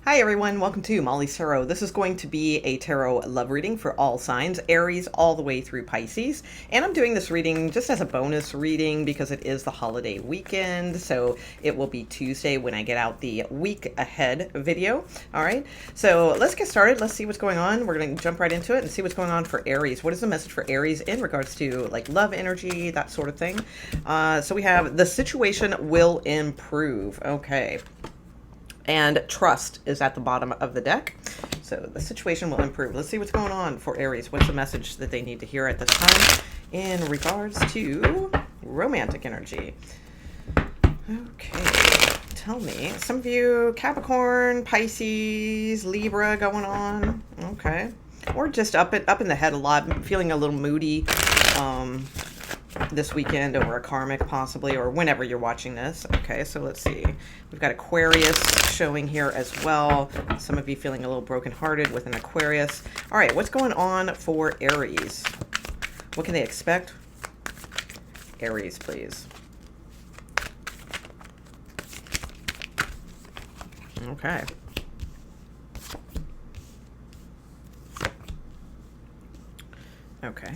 Hi everyone, welcome to Molly's Tarot. This is going to be a tarot love reading for all signs, Aries all the way through Pisces. And I'm doing this reading just as a bonus reading because it is the holiday weekend. So it will be Tuesday when I get out the week ahead video. All right, so let's get started. Let's see what's going on. We're going to jump right into it and see what's going on for Aries. What is the message for Aries in regards to like love energy, that sort of thing? So we have the situation will improve. Okay. And trust is at the bottom of the deck. So the situation will improve. Let's see what's going on for Aries. What's the message that they need to hear at this time in regards to romantic energy? Okay, tell me. Some of you, Capricorn, Pisces, Libra going on. Okay. Or just up in the head a lot, feeling a little moody. This weekend over a karmic possibly, or whenever you're watching this. Okay, so let's see. We've got Aquarius showing here as well. Some of you feeling a little brokenhearted with an Aquarius. All right, what's going on for Aries? What can they expect? Aries, please. Okay. Okay.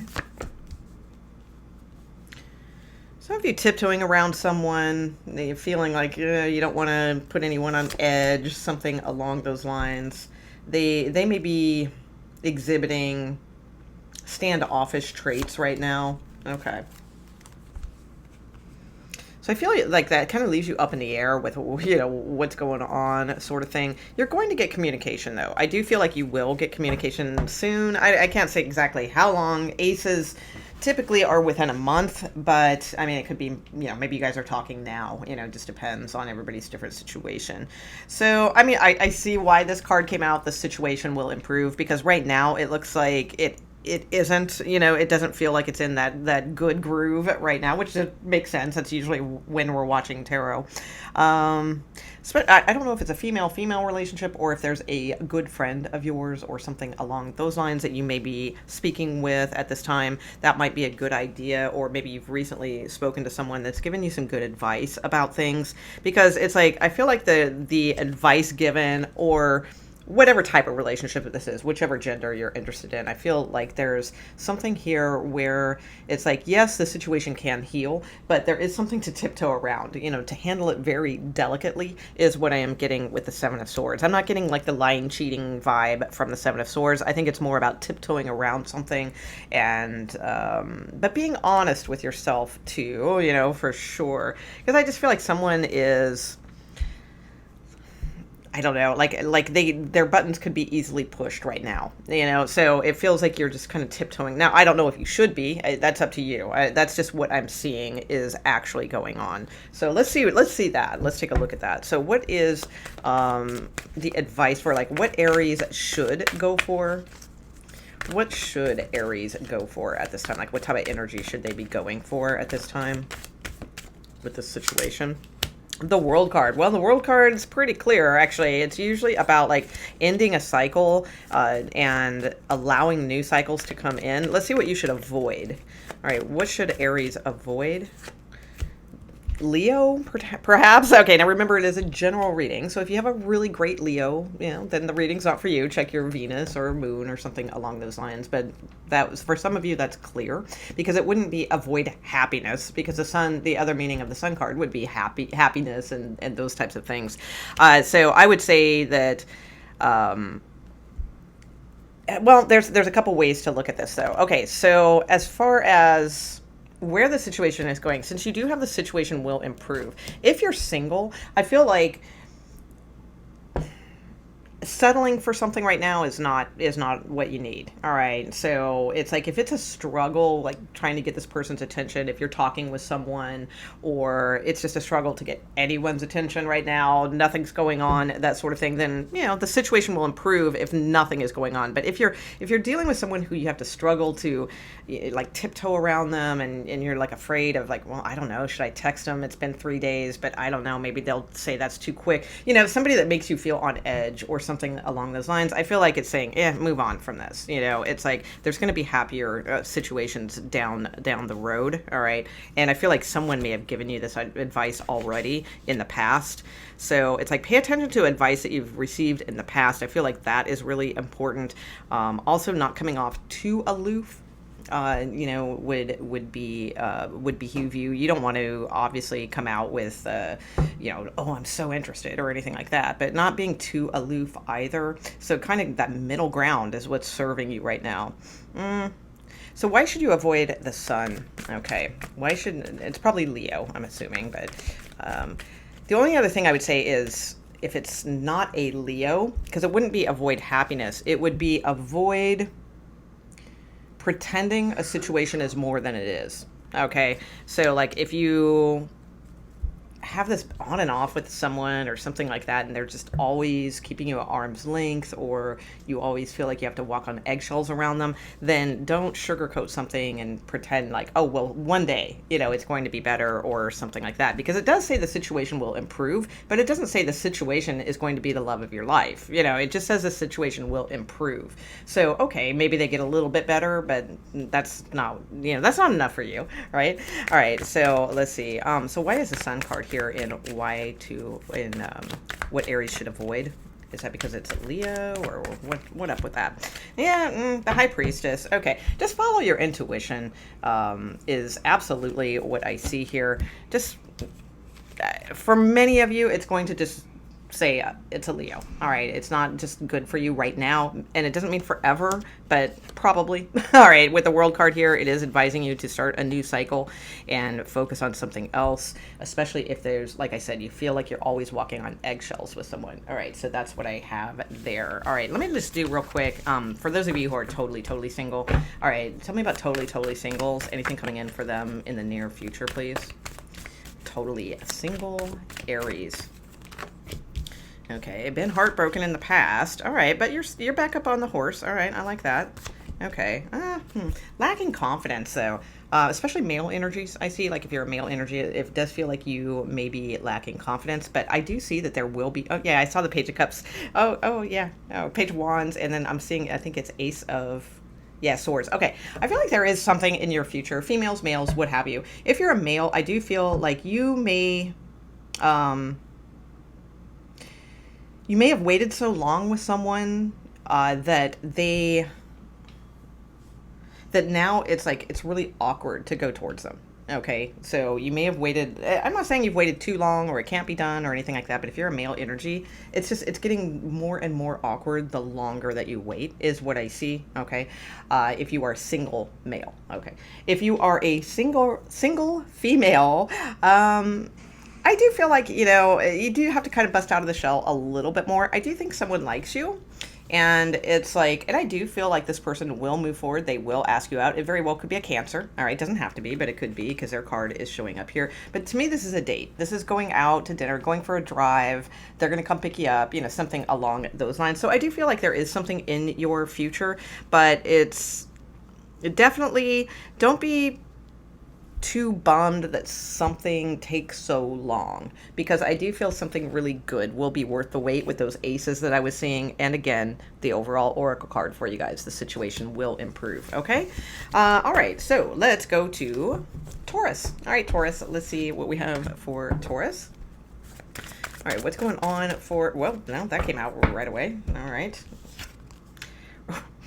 Some of you tiptoeing around someone, you're feeling like you don't want to put anyone on edge, something along those lines. They may be exhibiting standoffish traits right now. Okay. So I feel like that kind of leaves you up in the air with, what's going on sort of thing. You're going to get communication, though. I do feel like you will get communication soon. I can't say exactly how long. Aces typically are within a month, but I mean, it could be, maybe you guys are talking now, it just depends on everybody's different situation. So, I mean, I see why this card came out. The situation will improve because right now it looks like it isn't, it doesn't feel like it's in that good groove right now, which makes sense. That's usually when we're watching tarot. So I don't know if it's a female-female relationship or if there's a good friend of yours or something along those lines that you may be speaking with at this time. That might be a good idea, or maybe you've recently spoken to someone that's given you some good advice about things, because it's like, I feel like the advice given, or whatever type of relationship this is, whichever gender you're interested in, I feel like there's something here where it's like, yes, the situation can heal, but there is something to tiptoe around, to handle it very delicately is what I am getting with the Seven of Swords. I'm not getting like the lying, cheating vibe from the Seven of Swords. I think it's more about tiptoeing around something and, but being honest with yourself too, for sure. Because I just feel like someone is, I don't know, like their buttons could be easily pushed right now, so it feels like you're just kind of tiptoeing. Now, I don't know if you should be, that's up to you. That's just what I'm seeing is actually going on. So let's see that. Let's take a look at that. So what is the advice for what Aries should go for? What should Aries go for at this time? Like what type of energy should they be going for at this time with this situation? The World card. Well, the World card is pretty clear, actually. It's usually about ending a cycle and allowing new cycles to come in. Let's see what you should avoid. All right, what should Aries avoid? Leo, perhaps? Okay, now remember, it is a general reading, so if you have a really great Leo, then the reading's not for you. Check your Venus or Moon or something along those lines, but that was, for some of you, that's clear, because it wouldn't be avoid happiness, because the sun, the other meaning of the Sun card would be happiness and those types of things. So I would say that, well, there's a couple ways to look at this, though. Okay, so as far as where the situation is going, since you do have the situation will improve. If you're single, I feel like settling for something right now is not what you need. All right, so it's like if it's a struggle, like trying to get this person's attention, if you're talking with someone, or it's just a struggle to get anyone's attention right now, nothing's going on, that sort of thing, then the situation will improve if nothing is going on. But if you're dealing with someone who you have to struggle to tiptoe around them, and you're afraid of well, I don't know, should I text them? It's been 3 days, but I don't know, maybe they'll say that's too quick. Somebody that makes you feel on edge or something something along those lines. I feel like it's saying, move on from this. You know, it's like there's going to be happier situations down the road. All right. And I feel like someone may have given you this advice already in the past. So it's like, pay attention to advice that you've received in the past. I feel like that is really important. Also, not coming off too aloof. Would behoove you. You don't want to obviously come out with, oh, I'm so interested or anything like that, but not being too aloof either. So kind of that middle ground is what's serving you right now. So why should you avoid the sun? Okay. It's probably Leo, I'm assuming, but the only other thing I would say is if it's not a Leo, because it wouldn't be avoid happiness, it would be avoid pretending a situation is more than it is. Okay. So like if you have this on and off with someone or something like that, and they're just always keeping you at arm's length, or you always feel like you have to walk on eggshells around them, then don't sugarcoat something and pretend like, oh, well, one day, it's going to be better or something like that. Because it does say the situation will improve, but it doesn't say the situation is going to be the love of your life. It just says the situation will improve. So, okay, maybe they get a little bit better, but that's not enough for you, right? All right, so let's see. So why is the sun card here in what Aries should avoid? Is that because it's Leo, or what up with that? Yeah, the High Priestess. Okay, just follow your intuition is absolutely what I see here. Just for many of you, it's going to just say it's a Leo. All right, it's not just good for you right now, and it doesn't mean forever, but probably. All right, with the World card here, it is advising you to start a new cycle and focus on something else, especially if there's, like I said, you feel like you're always walking on eggshells with someone. All right, so that's what I have there. All right, let me just do real quick, for those of you who are totally single. All right, tell me about totally singles. Anything coming in for them in the near future, please? Totally single Aries. Okay, been heartbroken in the past. All right, but you're back up on the horse. All right, I like that. Okay. Lacking confidence, though. Especially male energies. I see, like, if you're a male energy, it does feel like you may be lacking confidence. But I do see that there will be... Oh, yeah, I saw the Page of Cups. Oh, yeah. Oh, Page of Wands. And then I'm seeing, I think it's Ace of... Yeah, Swords. Okay. I feel like there is something in your future. Females, males, what have you. If you're a male, I do feel like you may... You may have waited so long with someone that now it's really awkward to go towards them. Okay, so you may have waited. I'm not saying you've waited too long or it can't be done or anything like that, but if you're a male energy, it's getting more and more awkward the longer that you wait, is what I see. Okay, if you are a single male. Okay, if you are a single female, I do feel like, you do have to kind of bust out of the shell a little bit more. I do think someone likes you. And it's like, and I do feel like this person will move forward. They will ask you out. It very well could be a Cancer. All right. It doesn't have to be, but it could be because their card is showing up here. But to me, this is a date. This is going out to dinner, going for a drive. They're going to come pick you up, something along those lines. So I do feel like there is something in your future, but it definitely, don't be too bummed that something takes so long, because I do feel something really good will be worth the wait with those aces that I was seeing. And again, the overall oracle card for you guys, the situation will improve. Okay. All right. So let's go to Taurus. All right, Taurus. Let's see what we have for Taurus. All right. What's going on for, well, no, that came out right away. All right.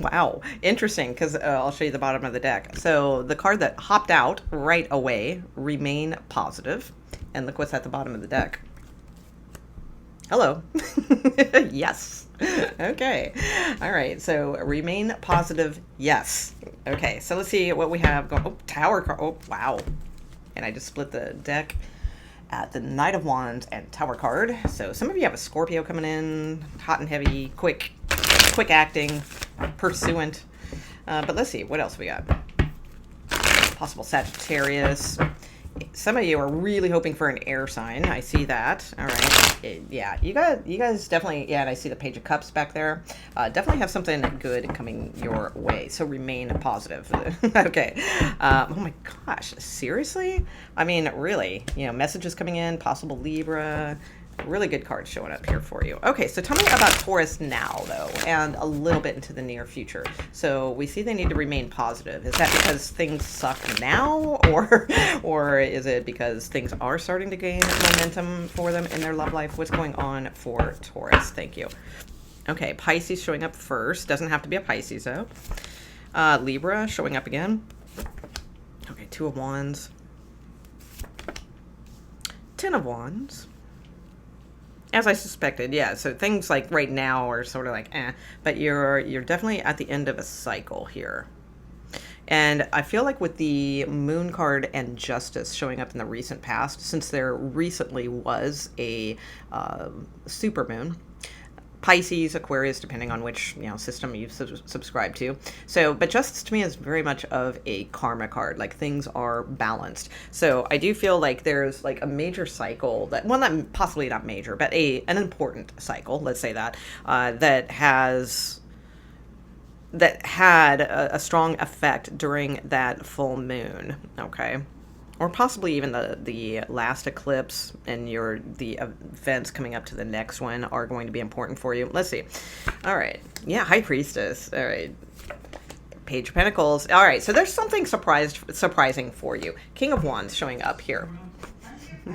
Wow, interesting, because I'll show you the bottom of the deck. So the card that hopped out right away, remain positive. And look what's at the bottom of the deck. Hello. Yes. Okay. All right, so remain positive, yes. Okay, so let's see what we have going. Oh, Tower card. Oh, wow. And I just split the deck at the Knight of Wands and Tower card. So some of you have a Scorpio coming in, hot and heavy, quick acting, pursuant. But let's see, what else we got? Possible Sagittarius. Some of you are really hoping for an air sign. I see that. All right. Yeah, you guys definitely, yeah, and I see the Page of Cups back there. Definitely have something good coming your way. So remain positive. Okay. Oh my gosh, seriously? I mean, really, messages coming in, possible Libra. Really good cards showing up here for you. Okay, so tell me about Taurus now, though, and a little bit into the near future. So we see they need to remain positive. Is that because things suck now, or is it because things are starting to gain momentum for them in their love life? What's going on for Taurus? Thank you. Okay, Pisces showing up first. Doesn't have to be a Pisces, though. Libra showing up again. Okay, Two of Wands. Ten of Wands. As I suspected, yeah. So things like right now are sort of like, but you're definitely at the end of a cycle here. And I feel like with the Moon card and Justice showing up in the recent past, since there recently was a supermoon, Pisces, Aquarius, depending on which system you subscribe to. So, but Justice to me is very much of a karma card. Like things are balanced. So I do feel like there's like a major cycle that, well, not possibly not major, but an important cycle. Let's say that that had a strong effect during that full moon. Okay. Or possibly even the last eclipse and the events coming up to the next one are going to be important for you. Let's see. All right. Yeah, High Priestess. All right. Page of Pentacles. All right. So there's something surprising for you. King of Wands showing up here.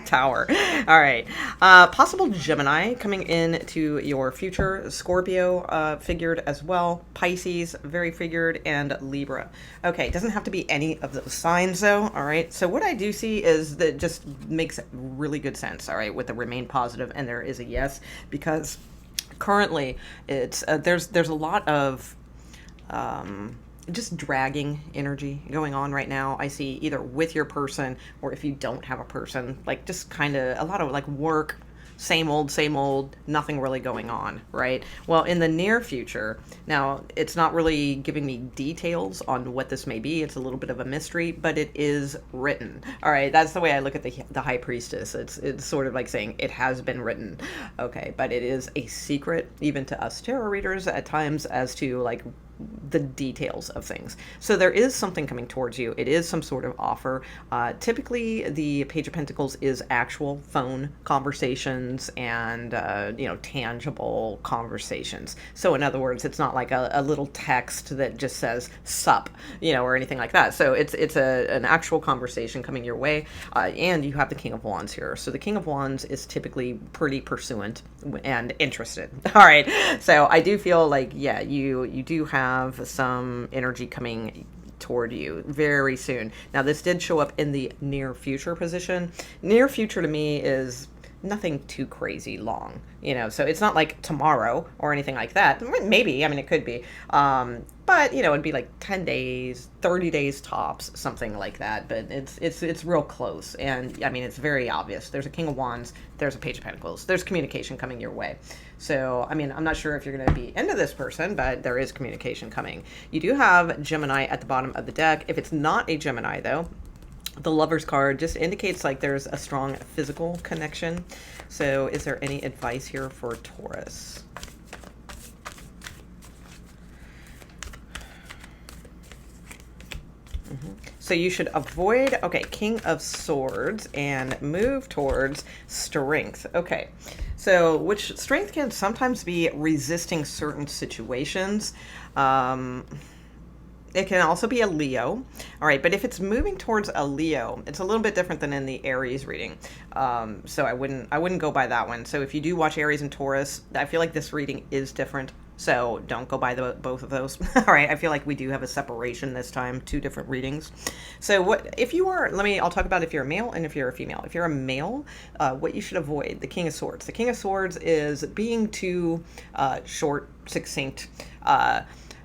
Tower. All right. Possible Gemini coming into your future. Scorpio figured as well. Pisces very figured, and Libra. Okay, doesn't have to be any of those signs though. All right. So what I do see is that just makes really good sense. All right, with the remain positive, and there is a yes, because currently it's there's a lot of just dragging energy going on right now. I see either with your person, or if you don't have a person, like just kind of a lot of like work, same old, nothing really going on, right? Well, in the near future, now it's not really giving me details on what this may be. It's a little bit of a mystery, but it is written. All right, that's the way I look at the High Priestess. It's sort of like saying it has been written. Okay, but it is a secret even to us tarot readers at times as to like the details of things. So there is something coming towards you. It is some sort of offer. Typically, the Page of Pentacles is actual phone conversations and tangible conversations. So in other words, it's not like a little text that just says "sup," or anything like that. So it's an actual conversation coming your way, and you have the King of Wands here. So the King of Wands is typically pretty pursuant and interested. All right. So I do feel like, yeah, you do have some energy coming toward you very soon. Now, this did show up in the near future position. Near future to me is nothing too crazy long, so it's not like tomorrow or anything like that. Maybe, I mean, it could be, but it'd be like 10 days, 30 days tops, something like that. But it's real close, and I mean, it's very obvious. There's a King of Wands, there's a Page of Pentacles, there's communication coming your way. So I mean, I'm not sure if you're going to be into this person, but there is communication coming. You do have Gemini at the bottom of the deck. If it's not a Gemini though, the Lover's card just indicates like there's a strong physical connection. So is there any advice here for Taurus? So you should avoid, okay, King of Swords and move towards strength. Okay, so which strength can sometimes be resisting certain situations. It can also be a Leo. All right, but if it's moving towards a Leo, it's a little bit different than in the Aries reading. So I wouldn't go by that one. So if you do watch Aries and Taurus, I feel like this reading is different. So don't go by both of those. All right, I feel like we do have a separation this time, two different readings. So what if you are, I'll talk about if you're a male and if you're a female. If you're a male, what you should avoid, the King of Swords. The King of Swords is being too short, succinct,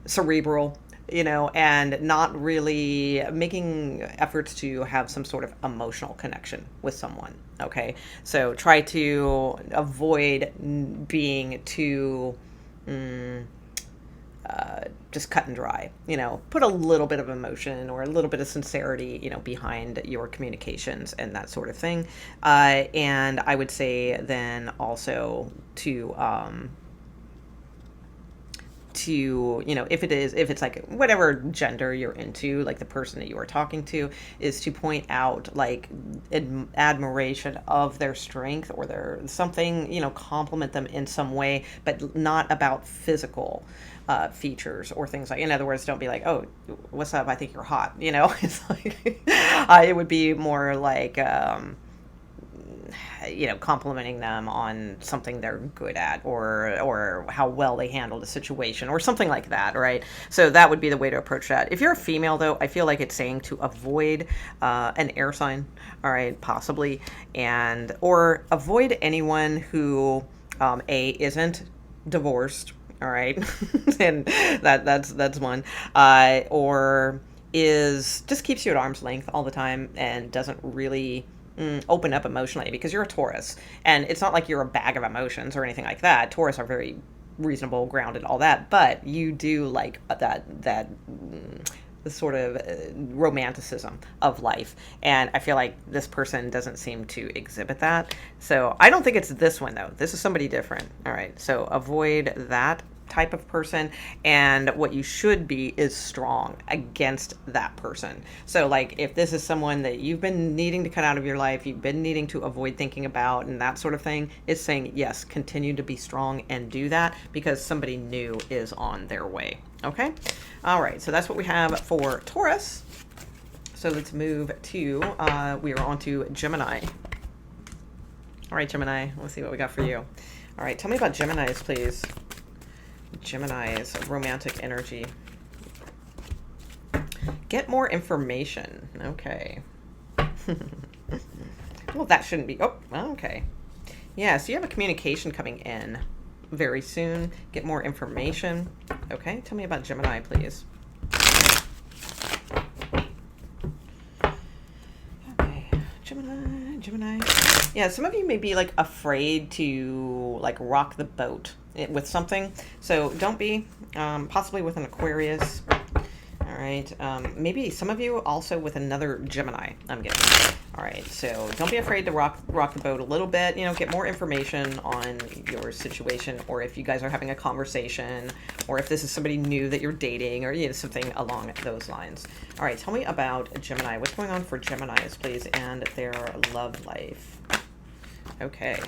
cerebral, and not really making efforts to have some sort of emotional connection with someone. Okay, so try to avoid being too just cut and dry. Put a little bit of emotion or a little bit of sincerity, behind your communications and that sort of thing. And I would say then also to to, if it's like whatever gender you're into, like the person that you are talking to, is to point out like admiration of their strength or their something, compliment them in some way, but not about physical features or things like. In other words, don't be like, oh, what's up? I think you're hot. It's like it would be more like. Complimenting them on something they're good at, or how well they handled a situation or something like that, right? So that would be the way to approach that. If you're a female, though, I feel like it's saying to avoid an air sign, all right, possibly, or avoid anyone who isn't divorced, all right, and that's one, or is just keeps you at arm's length all the time and doesn't really open up emotionally, because you're a Taurus, and it's not like you're a bag of emotions or anything like that. Taurus are very reasonable, grounded, all that, but you do like that sort of romanticism of life, and I feel like this person doesn't seem to exhibit that. So I don't think it's this one, though. This is somebody different. All right, so avoid that type of person, and what you should be is strong against that person. So like if this is someone that you've been needing to cut out of your life, you've been needing to avoid thinking about and that sort of thing, it's saying yes, continue to be strong and do that, because somebody new is on their way. Okay, all right, so that's what we have for Taurus. So let's move to we are on to Gemini. All right, Gemini, let's see what we got for you. All right, tell me about Geminis, please. Gemini's romantic energy. Get more information. Okay. Well, that shouldn't be. Oh, okay. Yeah, so you have a communication coming in very soon. Get more information. Okay, tell me about Gemini, please. Okay, Gemini. Yeah, some of you may be like afraid to like rock the boat with something, so don't be. Possibly with an Aquarius. All right, maybe some of you also with another Gemini, I'm getting. All right, so don't be afraid to rock the boat a little bit. Get more information on your situation, or if you guys are having a conversation, or if this is somebody new that you're dating, or something along those lines. All right, tell me about Gemini. What's going on for Geminis, please, and their love life? Okay.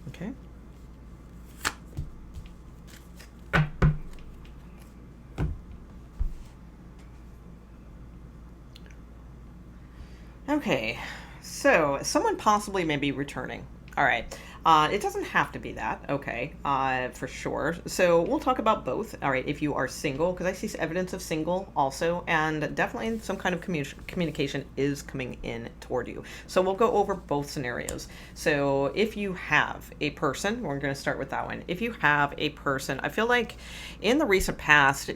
Okay. Okay. So someone possibly may be returning. All right. It doesn't have to be that, okay, for sure. So we'll talk about both. All right, if you are single, because I see evidence of single also, and definitely some kind of communication is coming in toward you. So we'll go over both scenarios. So if you have a person, we're going to start with that one. If you have a person, I feel like in the recent past,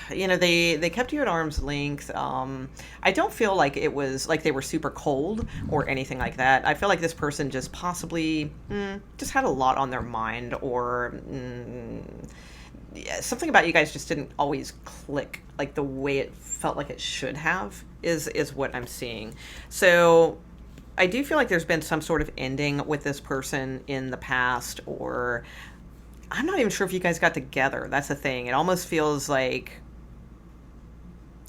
they kept you at arm's length. I don't feel like it was like they were super cold or anything like that. I feel like this person just possibly just had a lot on their mind, or something about you guys just didn't always click like the way it felt like it should have, is what I'm seeing. So I do feel like there's been some sort of ending with this person in the past, or I'm not even sure if you guys got together. That's the thing. It almost feels like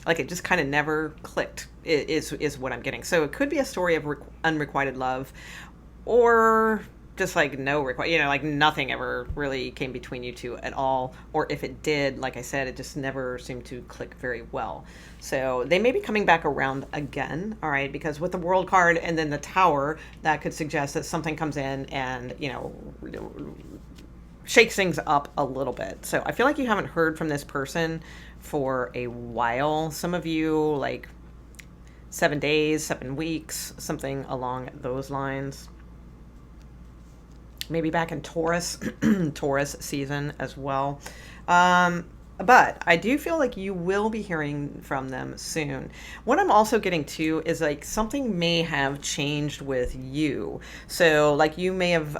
it just kind of never clicked, is what I'm getting. So it could be a story of unrequited love, or just like no require, like nothing ever really came between you two at all. Or if it did, like I said, it just never seemed to click very well. So they may be coming back around again, all right, because with the World card and then the Tower, that could suggest that something comes in and, shakes things up a little bit. So I feel like you haven't heard from this person for a while. Some of you, like 7 days, 7 weeks, something along those lines. Maybe back in Taurus, Taurus season as well. But I do feel like you will be hearing from them soon. What I'm also getting to is like something may have changed with you. So like you may have,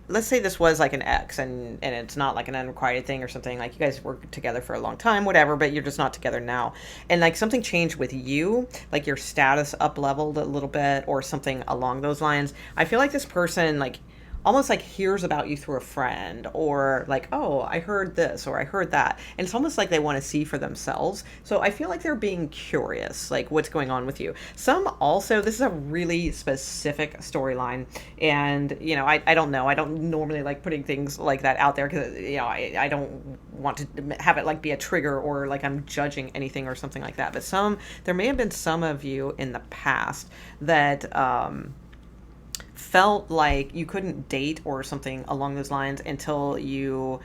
let's say this was like an ex, and it's not like an unrequited thing or something. Like you guys were together for a long time, whatever, but you're just not together now. And like something changed with you, like your status up leveled a little bit or something along those lines. I feel like this person like almost like hears about you through a friend, or like, oh, I heard this or I heard that, and it's almost like they want to see for themselves. So I feel like they're being curious, like what's going on with you. Some also, this is a really specific storyline, and I don't know, I don't normally like putting things like that out there because I don't want to have it like be a trigger or like I'm judging anything or something like that. But there may have been some of you in the past that felt like you couldn't date or something along those lines until you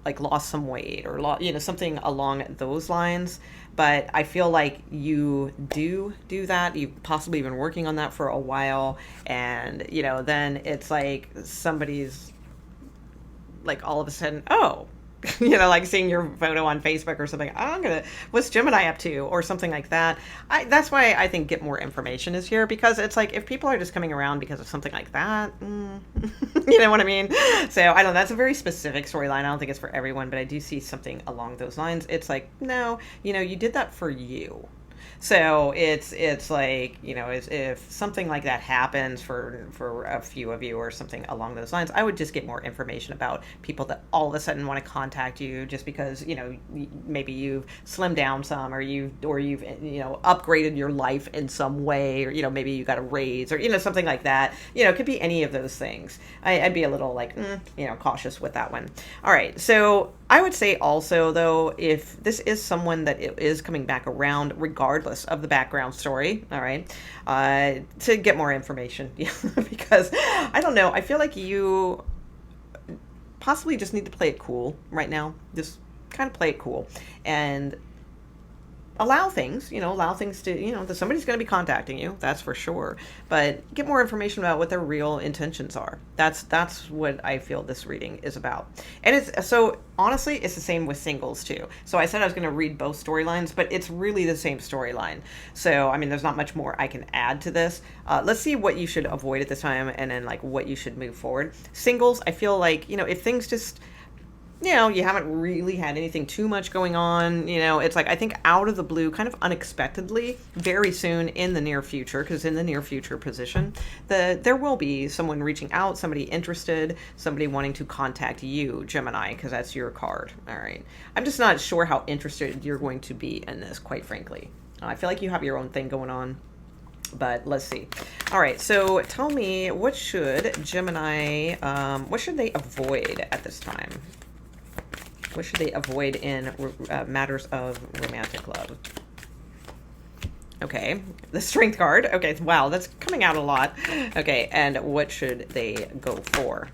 like lost some weight or something along those lines. But I feel like you do that. You've possibly been working on that for a while, and then it's like somebody's like all of a sudden, oh, like seeing your photo on Facebook or something. What's Gemini up to or something like that. That's why I think get more information is here, because it's like if people are just coming around because of something like that, you know what I mean? So I don't know. That's a very specific storyline. I don't think it's for everyone, but I do see something along those lines. It's like, no, you did that for you. So it's like, if something like that happens for a few of you or something along those lines, I would just get more information about people that all of a sudden want to contact you just because, maybe you've slimmed down some, or you've upgraded your life in some way, or, maybe you got a raise or, something like that. It could be any of those things. I'd be a little like, cautious with that one. All right. So I would say also, though, if this is someone that is coming back around, regardless of the background story, all right, to get more information, because I don't know, I feel like you possibly just need to play it cool right now. Just kind of play it cool and allow things to, that somebody's going to be contacting you, that's for sure, but get more information about what their real intentions are. That's what I feel this reading is about. And it's so honestly, it's the same with singles too. So I said I was going to read both storylines, but it's really the same storyline. So I mean, there's not much more I can add to this. Let's see what you should avoid at this time, and then like what you should move forward. Singles, I feel like, if things just, you haven't really had anything too much going on. It's like, I think out of the blue, kind of unexpectedly, very soon in the near future, because in the near future position, there will be someone reaching out, somebody interested, somebody wanting to contact you, Gemini, because that's your card. All right. I'm just not sure how interested you're going to be in this, quite frankly. I feel like you have your own thing going on, but let's see. All right. So tell me, what should Gemini, what should they avoid at this time? What should they avoid in matters of romantic love? Okay, the Strength card. Okay, wow, that's coming out a lot. Okay, and what should they go for?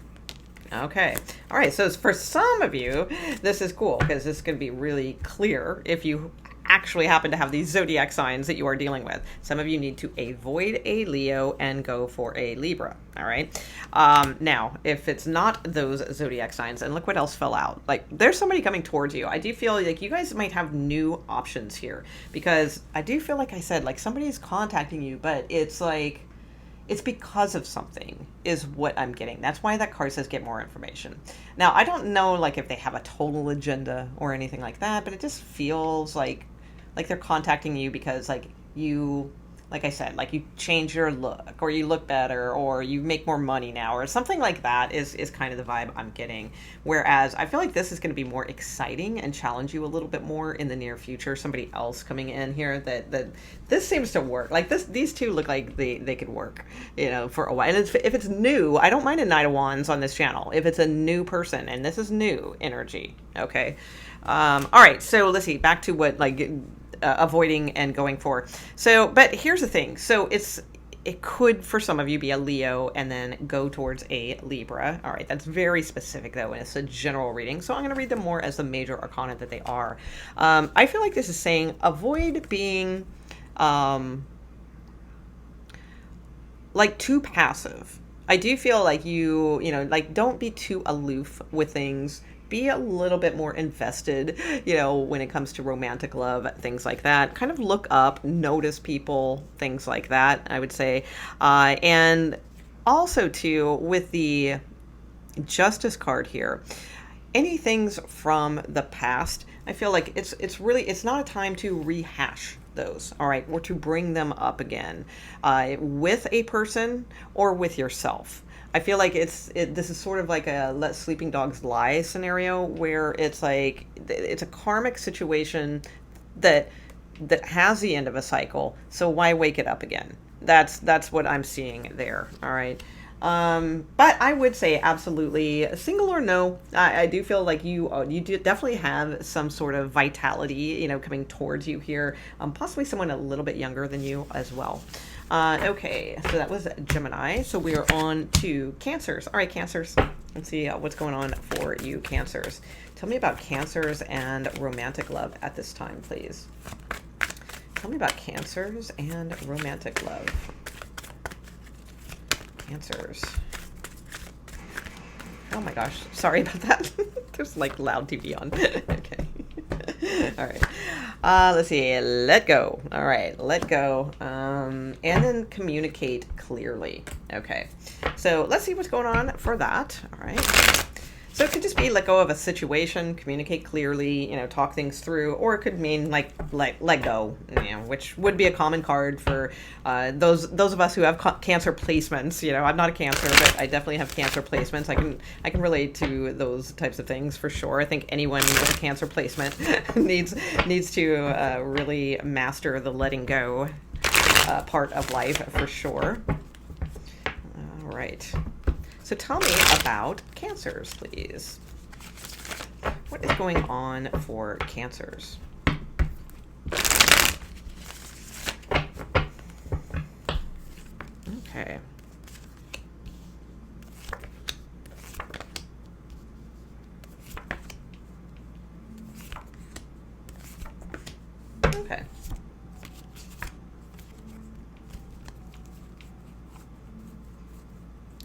Okay, all right, so for some of you, this is cool, because this is going to be really clear if you actually happen to have these zodiac signs that you are dealing with. Some of you need to avoid a Leo and go for a Libra. All right. Now, if it's not those zodiac signs, and look what else fell out. Like, there's somebody coming towards you. I do feel like you guys might have new options here, because I do feel like I said, like, somebody's contacting you, but it's like, it's because of something is what I'm getting. That's why that card says get more information. Now, I don't know like if they have a total agenda or anything like that, but it just feels like they're contacting you because like you, like I said, like you change your look, or you look better, or you make more money now, or something like that is kind of the vibe I'm getting. Whereas I feel like this is going to be more exciting and challenge you a little bit more in the near future. Somebody else coming in here that this seems to work. Like these two look like they could work, for a while. And if it's new, I don't mind a Knight of Wands on this channel. If it's a new person, and this is new energy. Okay. All right. So let's see, back to what avoiding and going for. So, but here's the thing. So it could, for some of you, be a Leo and then go towards a Libra. All right. That's very specific though. And it's a general reading. So I'm going to read them more as the major arcana that they are. I feel like this is saying avoid being, like too passive. I do feel like like don't be too aloof with things. be a little bit more invested, when it comes to romantic love, things like that. Kind of look up, notice people, things like that, I would say. And also, too, with the Justice card here, any things from the past, I feel like it's not a time to rehash those, all right, or to bring them up again with a person or with yourself. I feel like this is sort of like a let sleeping dogs lie scenario, where it's like it's a karmic situation that has the end of a cycle. So why wake it up again? That's what I'm seeing there. All right. But I would say absolutely, single or no, I do feel like you do definitely have some sort of vitality, coming towards you here. Possibly someone a little bit younger than you as well. Okay, so that was Gemini. So we are on to Cancers. All right, Cancers. Let's see what's going on for you, Cancers. Tell me about Cancers and romantic love at this time, please. Tell me about Cancers and romantic love. Cancers. Oh my gosh, sorry about that. There's like loud TV on. Okay. All right. Let's see. Let go. All right. Let go. And then communicate clearly. Okay. So let's see what's going on for that. All right. So it could just be let go of a situation, communicate clearly, talk things through, or it could mean like let go, which would be a common card for those of us who have Cancer placements. I'm not a Cancer, but I definitely have Cancer placements. I can relate to those types of things for sure. I think anyone with a Cancer placement needs to really master the letting go part of life for sure. All right. So tell me about Cancers, please. What is going on for Cancers? Okay. Okay.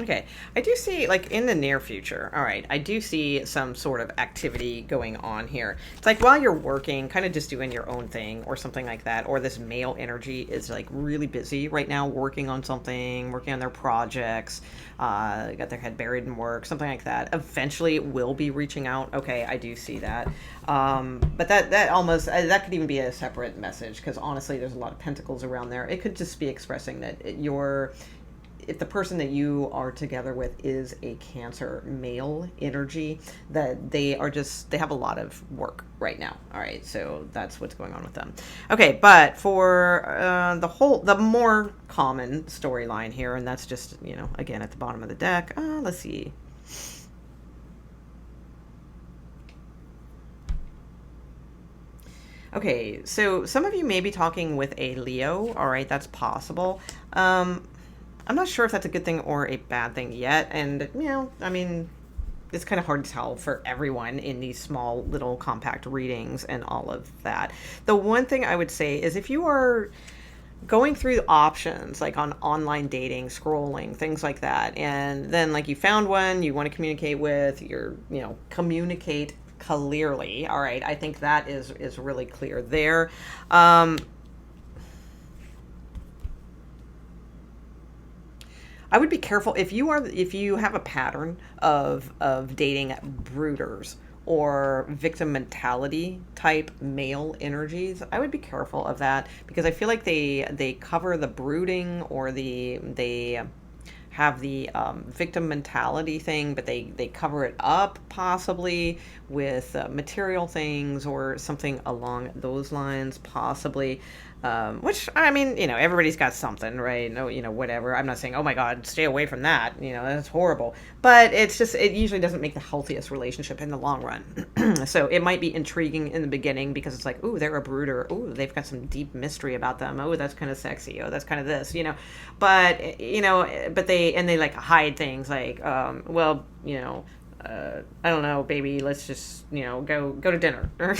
Okay, I do see, like, in the near future, all right, I do see some sort of activity going on here. It's like while you're working, kind of just doing your own thing or something like that, or this male energy is, like, really busy right now working on something, working on their projects, got their head buried in work, something like that. Eventually will be reaching out. Okay, I do see that. But that almost, that could even be a separate message, because honestly, there's a lot of pentacles around there. It could just be expressing that if the person that you are together with is a Cancer male energy, that they have a lot of work right now. All right, so that's what's going on with them. Okay, but for the more common storyline here, and that's just, again, at the bottom of the deck, let's see. Okay, so some of you may be talking with a Leo. All right, that's possible. I'm not sure if that's a good thing or a bad thing yet. And, I mean, it's kind of hard to tell for everyone in these small little compact readings and all of that. The one thing I would say is if you are going through the options, like on online dating, scrolling, things like that, and then like you found one you want to communicate with, communicate clearly. All right, I think that is really clear there. I would be careful if you have a pattern of dating brooders or victim mentality type male energies. I would be careful of that, because I feel like they cover the brooding, or they have the victim mentality thing, but they cover it up possibly with material things or something along those lines, possibly. Which, I mean, everybody's got something, right? No, whatever. I'm not saying, oh my God, stay away from that. That's horrible. But it's just, it usually doesn't make the healthiest relationship in the long run. So it might be intriguing in the beginning because it's like, ooh, they're a brooder. Ooh, they've got some deep mystery about them. Oh, that's kind of sexy. Oh, that's kind of this, But, but they like hide things like, I don't know, baby, let's just, go to dinner, or,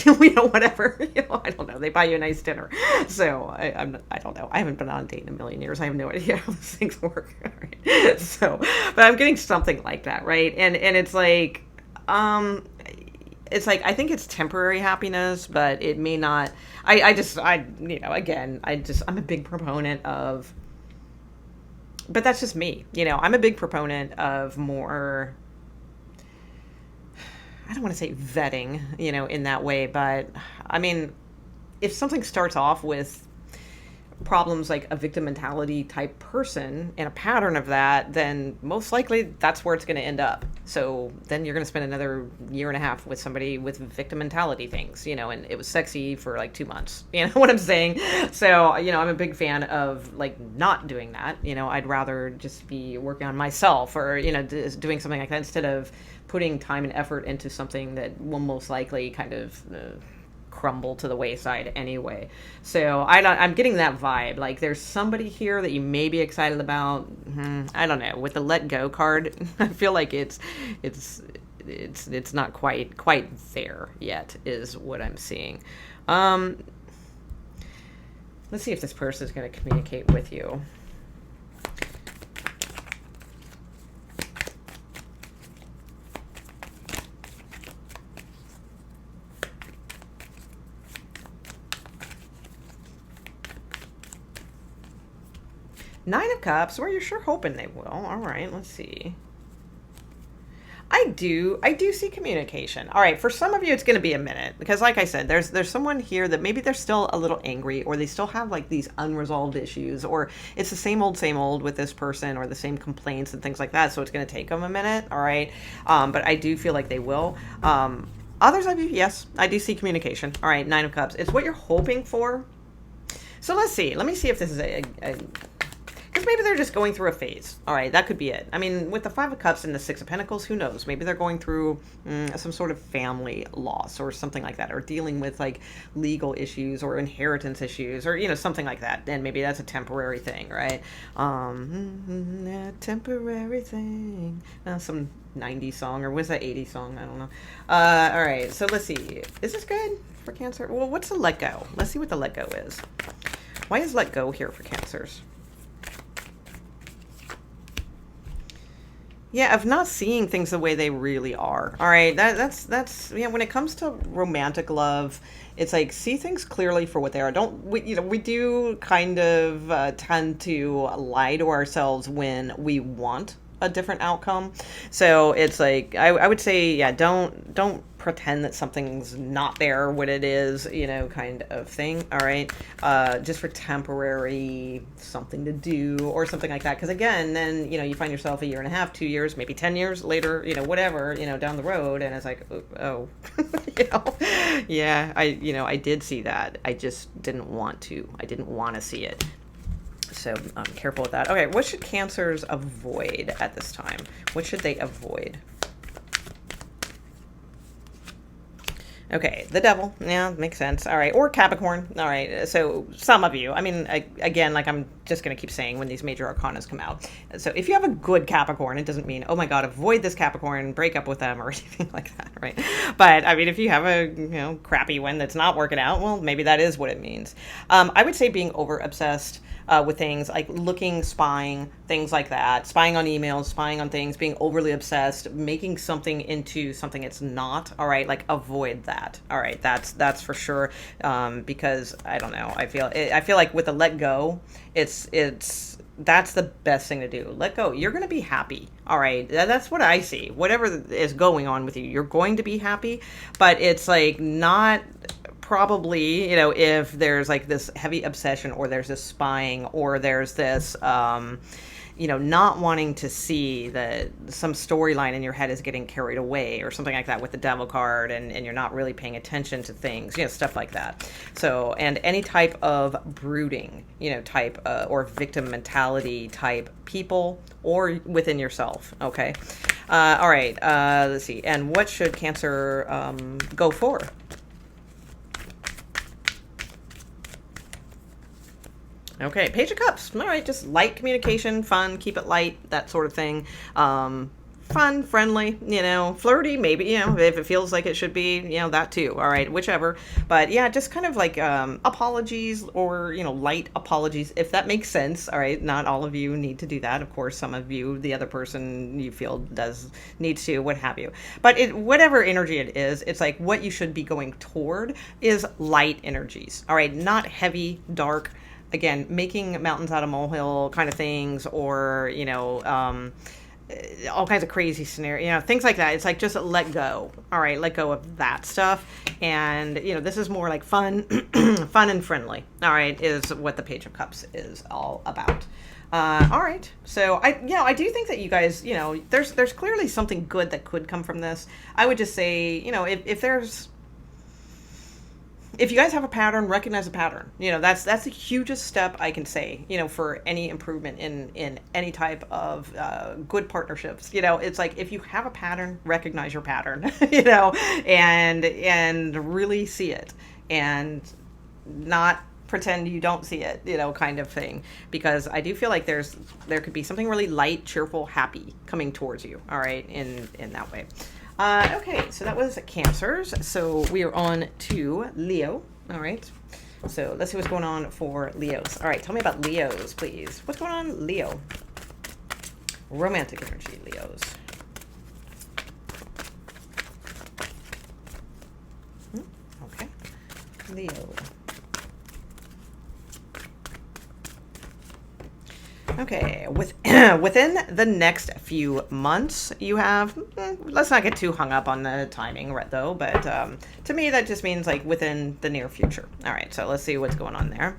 whatever, I don't know. They buy you a nice dinner. So I don't know. I haven't been on a date in a million years. I have no idea how these things work. Right? So, but I'm getting something like that. Right. And it's like, it's like, I think it's temporary happiness, but it may not. Again, I'm a big proponent of, but that's just me. I'm a big proponent of more, I don't want to say vetting, in that way, but I mean, if something starts off with problems like a victim mentality type person and a pattern of that, then most likely that's where it's going to end up. So then you're going to spend another year and a half with somebody with victim mentality things, and it was sexy for like 2 months. You know what I'm saying? So, I'm a big fan of like not doing that. I'd rather just be working on myself or, doing something like that instead of putting time and effort into something that will most likely kind of crumble to the wayside anyway. So I'm getting that vibe. Like there's somebody here that you may be excited about. I don't know. With the let go card, I feel like it's not quite there yet, is what I'm seeing. Let's see if this person is going to communicate with you. Nine of Cups, well, you're sure hoping they will. All right, let's see. I do see communication. All right, for some of you, it's going to be a minute because, like I said, there's someone here that maybe they're still a little angry, or they still have like these unresolved issues, or it's the same old with this person, or the same complaints and things like that. So it's going to take them a minute. All right, but I do feel like they will. Others of you, yes, I do see communication. All right, Nine of Cups. It's what you're hoping for. So let's see. Let me see if this is because maybe they're just going through a phase. All right, that could be it. I mean, with the Five of Cups and the Six of Pentacles, who knows? Maybe they're going through some sort of family loss or something like that, or dealing with like legal issues or inheritance issues, or something like that. And maybe that's a temporary thing, right? A temporary thing. Some 90s song, or was that 80s song? I don't know. All right, so let's see. Is this good for Cancer? Well, what's the let go? Let's see what the let go is. Why is let go here for Cancers? Yeah, of not seeing things the way they really are. All right, that's when it comes to romantic love, it's like, see things clearly for what they are. We do kind of tend to lie to ourselves when we want a different outcome. So it's like, I would say, yeah, don't pretend that something's not there when it is, kind of thing. All right. Just for temporary something to do or something like that. Because again, then, you find yourself a year and a half, 2 years, maybe 10 years later, whatever, down the road. And it's like, oh, yeah, I did see that. I just didn't want to. I didn't want to see it. So I'm careful with that. Okay, what should Cancers avoid at this time? What should they avoid? Okay, the Devil. Yeah, makes sense. All right, or Capricorn. All right, so some of you. I mean, again, like I'm just going to keep saying when these major arcanas come out. So if you have a good Capricorn, it doesn't mean, oh my God, avoid this Capricorn, break up with them, or anything like that, right? But I mean, if you have a crappy one that's not working out, well, maybe that is what it means. I would say being over obsessed with things like looking, spying, things like that, spying on emails, spying on things, being overly obsessed, making something into something it's not. All right, like avoid that. All right, that's for sure. Because I don't know, I feel like with a let go, that's the best thing to do. Let go. You're going to be happy. All right. That's what I see. Whatever is going on with you, you're going to be happy, but it's like not probably, if there's like this heavy obsession, or there's this spying, or there's this, not wanting to see that some storyline in your head is getting carried away or something like that with the Devil card, and you're not really paying attention to things, stuff like that. So, and any type of brooding, type or victim mentality type people, or within yourself. Okay. All right. Let's see. And what should Cancer go for? Okay, Page of Cups. All right, just light communication, fun, keep it light, that sort of thing. fun, friendly, flirty, maybe, if it feels like it should be, that too. All right, whichever. But yeah, just kind of like apologies or, light apologies, if that makes sense. All right, not all of you need to do that. Of course, some of you, the other person you feel needs to, what have you. But whatever energy it is, it's like what you should be going toward is light energies. All right, not heavy, dark, again, making mountains out of molehill kind of things, or, all kinds of crazy scenarios, things like that. It's like, just let go. All right, let go of that stuff. And, this is more like fun, fun and friendly. All right, is what the Page of Cups is all about. All right. So I do think that you guys, there's clearly something good that could come from this. I would just say, if you guys have a pattern, recognize a pattern. That's the hugest step I can say, for any improvement in any type of good partnerships. It's like, if you have a pattern, recognize your pattern, and really see it, and not pretend you don't see it, kind of thing. Because I do feel like there could be something really light, cheerful, happy coming towards you. All right, in that way. Okay, so that was Cancers. So we are on to Leo. All right. So let's see what's going on for Leos. All right, tell me about Leos, please. What's going on, Leo? Romantic energy, Leos. Okay. Leo. Okay, within the next few months, you have, let's not get too hung up on the timing, though, but to me, that just means like within the near future. All right, so let's see what's going on there.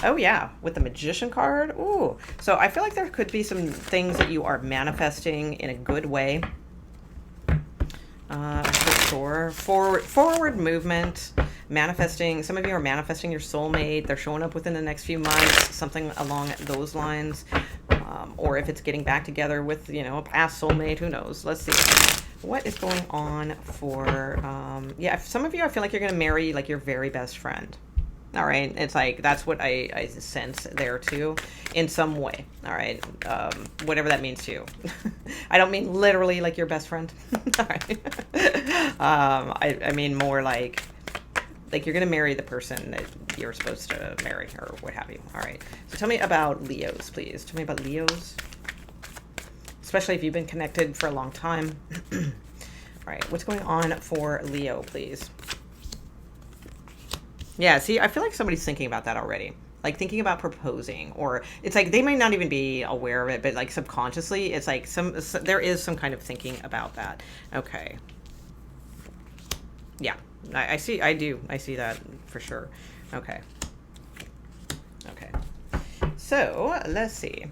Oh yeah, with the Magician card. Ooh, so I feel like there could be some things that you are manifesting in a good way. For sure. Forward movement. Manifesting, some of you are manifesting your soulmate. They're showing up within the next few months, something along those lines. Or if it's getting back together with, a past soulmate, who knows? Let's see. What is going on for, some of you, I feel like you're going to marry like your very best friend. All right. It's like, that's what I sense there too, in some way. All right. Whatever that means to you. I don't mean literally like your best friend. All right. I mean more like you're going to marry the person that you're supposed to marry, or what have you. All right. So tell me about Leos, please. Tell me about Leos, especially if you've been connected for a long time. All right. What's going on for Leo, please? Yeah, see, I feel like somebody's thinking about that already. Like thinking about proposing, or it's like they may not even be aware of it, but like subconsciously, it's like there is some kind of thinking about that. Okay. Yeah, I see that for sure. Okay. Okay. So let's see.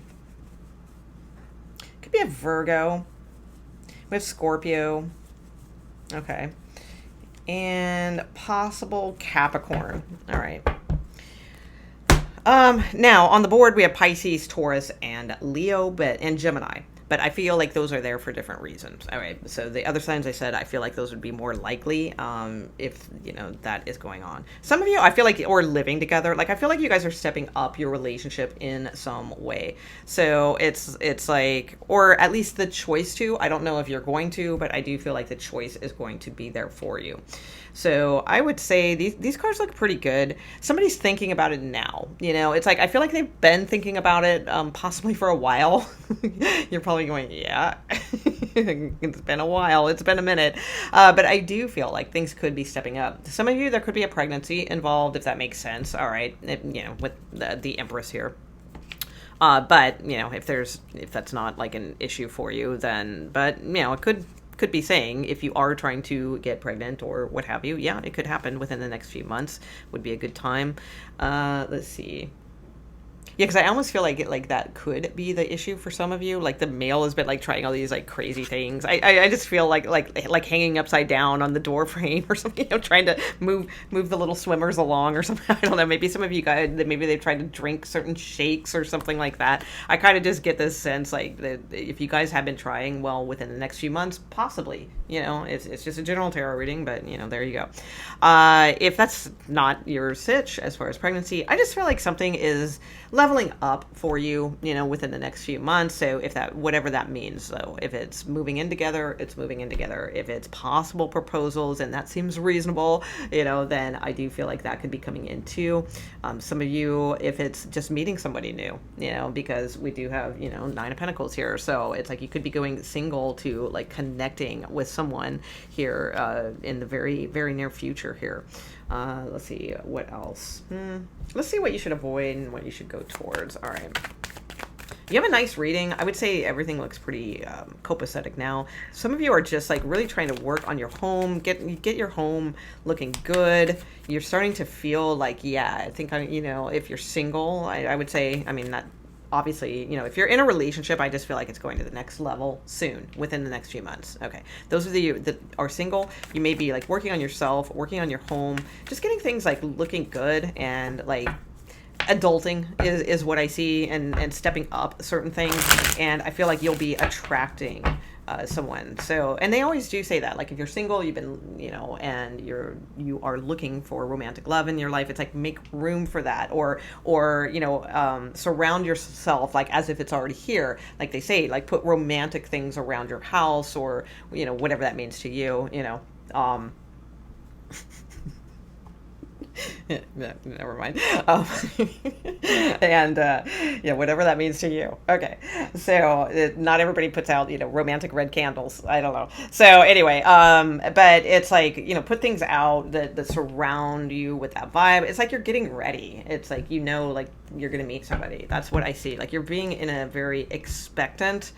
Could be a Virgo. We have Scorpio. Okay. And possible Capricorn. All right. Now on the board we have Pisces, Taurus, and Leo, and Gemini. But I feel like those are there for different reasons. All right. So the other signs I said, I feel like those would be more likely if, that is going on. Some of you, I feel like, or living together, like I feel like you guys are stepping up your relationship in some way. So it's like, or at least the choice to. I don't know if you're going to, but I do feel like the choice is going to be there for you. So I would say these cards look pretty good. Somebody's thinking about it now. It's like I feel like they've been thinking about it possibly for a while. You're probably going, yeah, it's been a while. It's been a minute. But I do feel like things could be stepping up. Some of you, there could be a pregnancy involved, if that makes sense. All right. With the Empress here. But, if that's not like an issue for you, then, but, it could be saying if you are trying to get pregnant or what have you, yeah, it could happen within the next few months. Would be a good time. Let's see. Yeah, because I almost feel like that could be the issue for some of you. Like the male has been like trying all these like crazy things. I just feel like hanging upside down on the door frame or something. Trying to move the little swimmers along or something. I don't know. Maybe some of you guys, maybe they've tried to drink certain shakes or something like that. I kind of just get this sense like that if you guys have been trying, well, within the next few months, possibly It's just a general tarot reading, but there you go. If that's not your sitch as far as pregnancy, I just feel like something is leveling up for you, within the next few months. So if that, whatever that means, though, if it's moving in together, it's moving in together. If it's possible proposals, and that seems reasonable, then I do feel like that could be coming into some of you. If it's just meeting somebody new, because we do have, Nine of Pentacles here. So it's like you could be going single to like connecting with someone here in the very, very near future here. Let's see what else. Let's see what you should avoid and what you should go towards. All right. You have a nice reading. I would say everything looks pretty copacetic now. Some of you are just like really trying to work on your home, get your home looking good. You're starting to feel like, yeah, I think, if you're single, I would say, not obviously, if you're in a relationship, I just feel like it's going to the next level soon, within the next few months. Okay. Those of you that are single, you may be like working on yourself, working on your home, just getting things like looking good, and like adulting is what I see, and stepping up certain things. And I feel like you'll be attracting someone. So, and they always do say that, like, if you're single, you've been, and you are looking for romantic love in your life, it's like make room for that, or surround yourself like as if it's already here. Like they say, like put romantic things around your house, or whatever that means to you. Never mind. And whatever that means to you. Okay, so not everybody puts out romantic red candles. I don't know. So anyway, but it's like put things out that surround you with that vibe. It's like you're getting ready. It's like like you're gonna meet somebody. That's what I see. Like you're being in a very expectant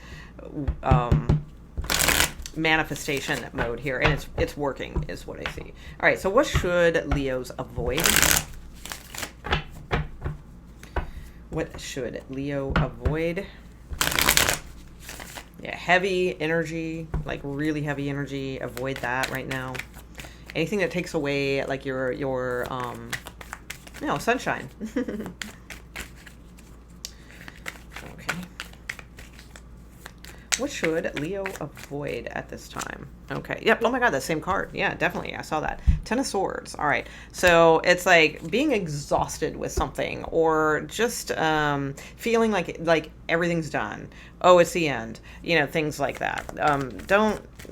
manifestation mode here, and it's working is what I see. All right, so what should Leos avoid? What should Leo avoid? Yeah, heavy energy, like really heavy energy. Avoid that right now. Anything that takes away like your sunshine. What should Leo avoid at this time? Okay. Yep. Oh my God, that same card. Yeah, definitely. I saw that. Ten of Swords. All right. So it's like being exhausted with something, or just feeling like everything's done. Oh, it's the end. Things like that.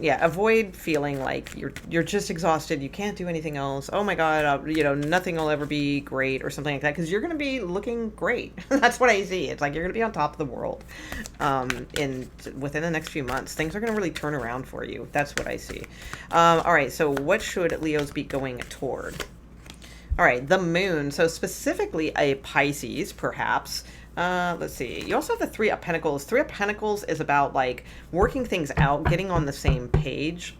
Avoid feeling like you're just exhausted. You can't do anything else. Oh my God, nothing will ever be great or something like that, because you're going to be looking great. That's what I see. It's like you're going to be on top of the world within the next few months. Things are going to really turn around for you. That's what I see. All right, so what should Leos be going toward? All right, the moon. So specifically a Pisces, perhaps. Let's see. You also have the Three of Pentacles. Three of Pentacles is about like working things out, getting on the same page.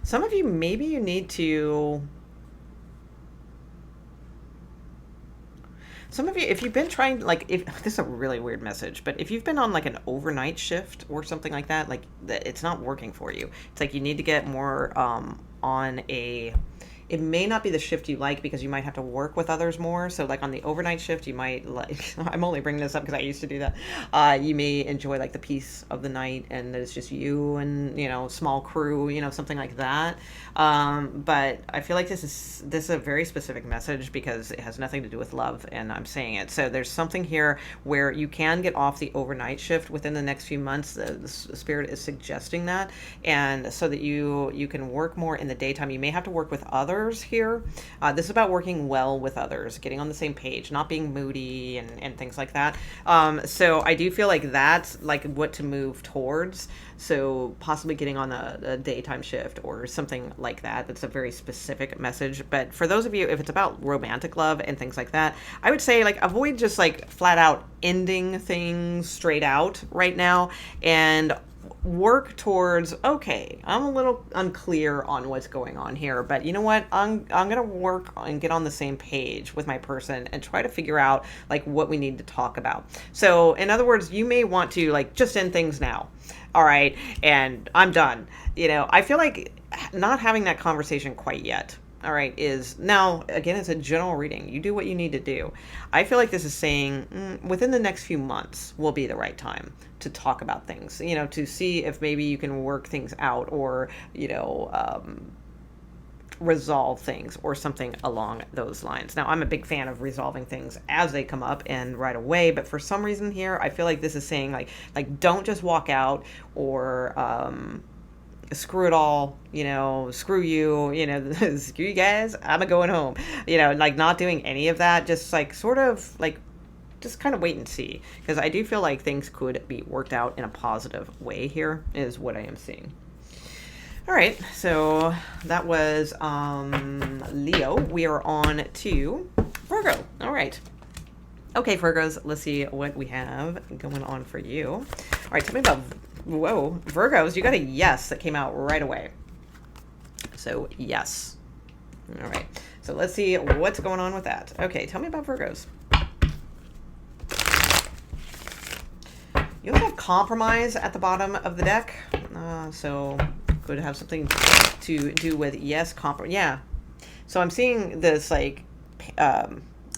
Some of you, maybe you need to... Some of you, if you've been trying, like, this is a really weird message, but if you've been on like an overnight shift or something like that, like it's not working for you. It's like you need to get more on a... It may not be the shift you like, because you might have to work with others more. So like on the overnight shift, you might like, I'm only bringing this up because I used to do that. You may enjoy like the peace of the night, and that it's just you and, small crew, something like that. But I feel like this is a very specific message, because it has nothing to do with love, and I'm saying it. So there's something here where you can get off the overnight shift within the next few months. The spirit is suggesting that. And so that you can work more in the daytime. You may have to work with others here. This is about working well with others, getting on the same page, not being moody and things like that. So I do feel like that's like what to move towards. So possibly getting on a daytime shift or something like that. That's a very specific message. But for those of you, if it's about romantic love and things like that, I would say like avoid just like flat out ending things straight out right now, and work towards, okay, I'm a little unclear on what's going on here, but you know what? I'm going to work and get on the same page with my person and try to figure out like what we need to talk about. So in other words, you may want to like just end things now. All right. And I'm done. I feel like not having that conversation quite yet. all right, is now, again, it's a general reading. You do what you need to do. I feel like this is saying within the next few months will be the right time to talk about things, to see if maybe you can work things out or, resolve things or something along those lines. Now, I'm a big fan of resolving things as they come up and right away, but for some reason here, I feel like this is saying like don't just walk out or screw it all, screw you, screw you guys, I'm going home, like not doing any of that, just like sort of like just kind of wait and see, because I do feel like things could be worked out in a positive way here is what I am seeing. All right, so that was Leo. We are on to Virgo. All right. Okay, Virgos, let's see what we have going on for you. All right, tell me about, whoa, Virgos, you got a yes that came out right away. So, yes. All right, so let's see what's going on with that. Okay, tell me about Virgos. You also have compromise at the bottom of the deck. So could have something to do with, yes, yeah. So I'm seeing this like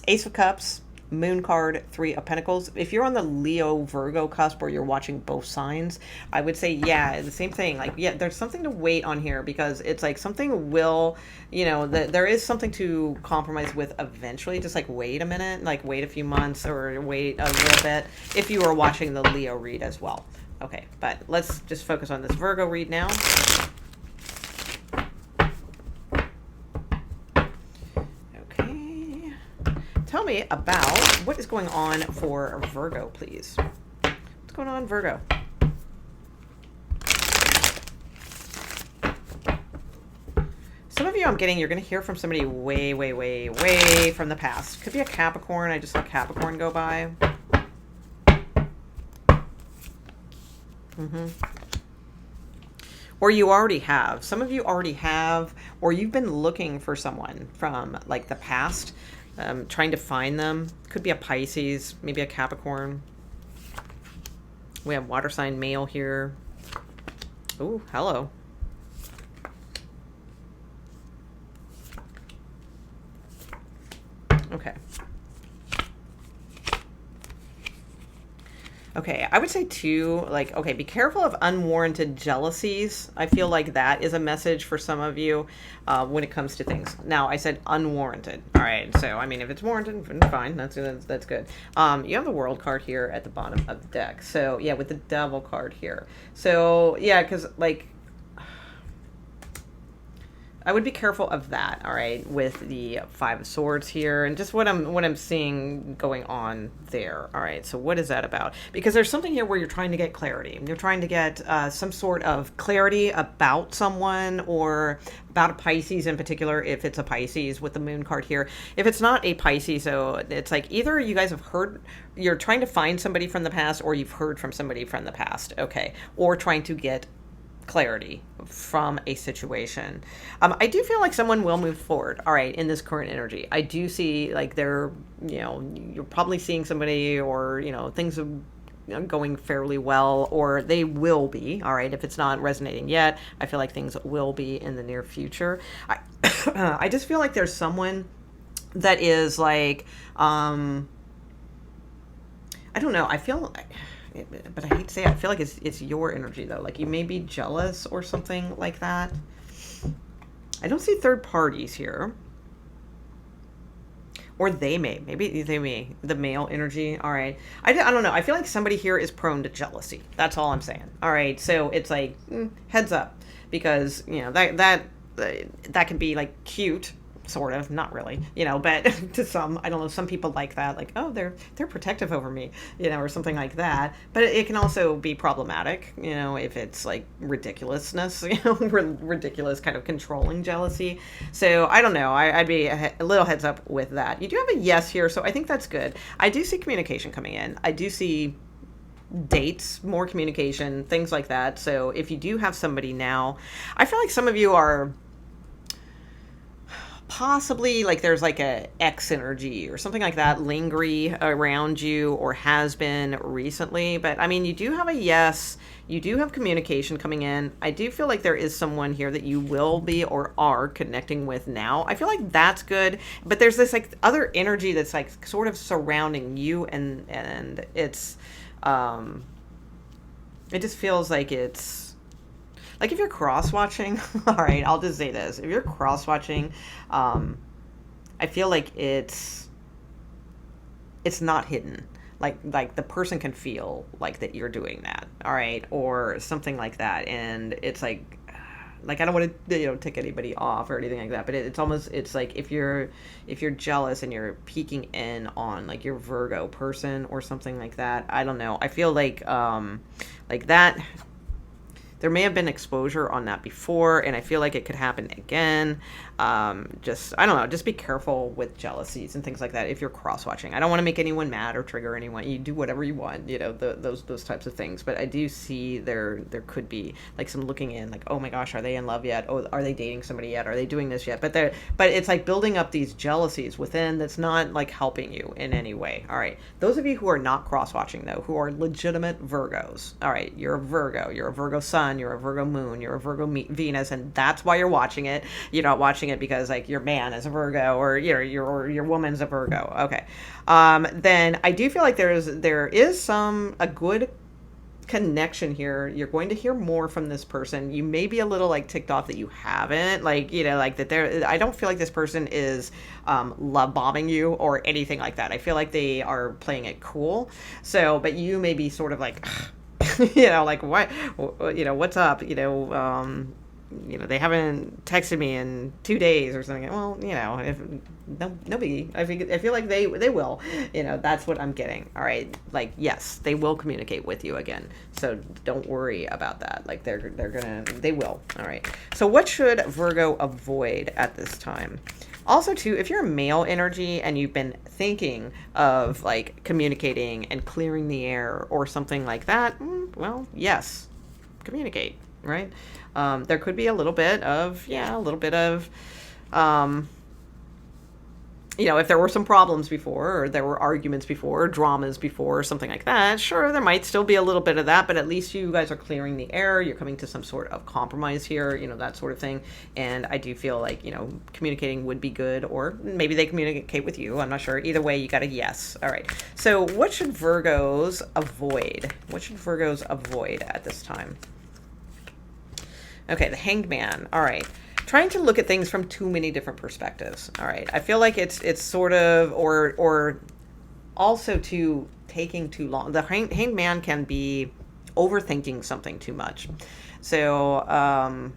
Ace of Cups, Moon card, Three of Pentacles. If you're on the Leo Virgo cusp or you're watching both signs, I would say, yeah, the same thing. Like, yeah, there's something to wait on here because it's like something will, there is something to compromise with eventually. Just like wait a minute, like wait a few months or wait a little bit if you are watching the Leo read as well. Okay, but let's just focus on this Virgo read now. Okay. Tell me about what is going on for Virgo, please. What's going on, Virgo? Some of you I'm getting, you're going to hear from somebody way, way, way, way from the past. Could be a Capricorn. I just saw Capricorn go by. Or you already have. Some of you already have, or you've been looking for someone from like the past, trying to find them. Could be a Pisces, maybe a Capricorn. We have water sign male here. Ooh, hello. Okay. Okay, I would say too, like, okay, be careful of unwarranted jealousies. I feel like that is a message for some of you when it comes to things. Now, I said unwarranted. All right, so, I mean, if it's warranted, fine, that's good. You have the World card here at the bottom of the deck. So, yeah, with the Devil card here. So, yeah, because, like, I would be careful of that, all right, with the Five of Swords here and just what I'm seeing going on there. All right, so what is that about? Because there's something here where you're trying to get clarity. You're trying to get some sort of clarity about someone or about a Pisces in particular, if it's a Pisces with the Moon card here. If it's not a Pisces, so it's like either you guys have heard, you're trying to find somebody from the past or you've heard from somebody from the past, okay, or trying to get clarity from a situation. I do feel like someone will move forward, all right, in this current energy. I do see like they're, you're probably seeing somebody or, things are going fairly well, or they will be, all right, if it's not resonating yet. I feel like things will be in the near future. I just feel like there's someone that is like, I don't know, I feel... but I hate to say it, I feel like it's your energy though. Like you may be jealous or something like that. I don't see third parties here. Or maybe they may, the male energy. All right. I don't know. I feel like somebody here is prone to jealousy. That's all I'm saying. All right. So it's like, heads up, because that can be like cute. Sort of, not really, but to some, I don't know, some people like that, like, oh, they're protective over me, or something like that. But it can also be problematic, if it's like ridiculousness, ridiculous kind of controlling jealousy. So I don't know, I'd be a little heads up with that. You do have a yes here, so I think that's good. I do see communication coming in. I do see dates, more communication, things like that. So if you do have somebody now, I feel like some of you are possibly like there's like a X energy or something like that lingering around you, or has been recently. But I mean, you do have a yes, you do have communication coming in. I do feel like there is someone here that you will be or are connecting with now. I feel like that's good, but there's this like other energy that's like sort of surrounding you, and it's it just feels like it's like if you're cross watching, all right, I'll just say this. If you're cross watching, I feel like it's not hidden. Like the person can feel like that you're doing that, all right, or something like that, and it's like I don't want to tick anybody off or anything like that, but it's almost, it's like if you're jealous and you're peeking in on like your Virgo person or something like that. I don't know. I feel like that there may have been exposure on that before, and I feel like it could happen again. Just, I don't know, just be careful with jealousies and things like that if you're cross-watching. I don't want to make anyone mad or trigger anyone. You do whatever you want, those types of things. But I do see there could be like some looking in, like, oh my gosh, are they in love yet? Oh, are they dating somebody yet? Are they doing this yet? But it's like building up these jealousies within that's not like helping you in any way. All right. Those of you who are not cross-watching though, who are legitimate Virgos, all right, you're a Virgo sun, you're a Virgo moon, you're a Virgo Venus, and that's why you're watching it. You're not watching it because like your man is a Virgo, or your woman's a Virgo. Okay. Then I do feel like there is a good connection here. You're going to hear more from this person. You may be a little like ticked off that you haven't, like that I don't feel like this person is love bombing you or anything like that. I feel like they are playing it cool. So, but you may be sort of like like what, what's up, they haven't texted me in 2 days or something. Well, if no biggie. I feel like they will. That's what I'm getting. All right, like yes, they will communicate with you again. So don't worry about that. Like they will. All right. So what should Virgo avoid at this time? Also, too, if you're a male energy and you've been thinking of like communicating and clearing the air or something like that, well, yes, communicate, right? There could be a little bit of, if there were some problems before, or there were arguments before, or dramas before, or something like that, sure, there might still be a little bit of that, but at least you guys are clearing the air, you're coming to some sort of compromise here, that sort of thing, and I do feel like, communicating would be good, or maybe they communicate with you, I'm not sure. Either way, you got a yes. All right, so what should Virgos avoid? What should Virgos avoid at this time? Okay, the Hanged Man. All right. Trying to look at things from too many different perspectives. All right. I feel like it's sort of, or also to taking too long. The Hanged Man can be overthinking something too much. So, I'm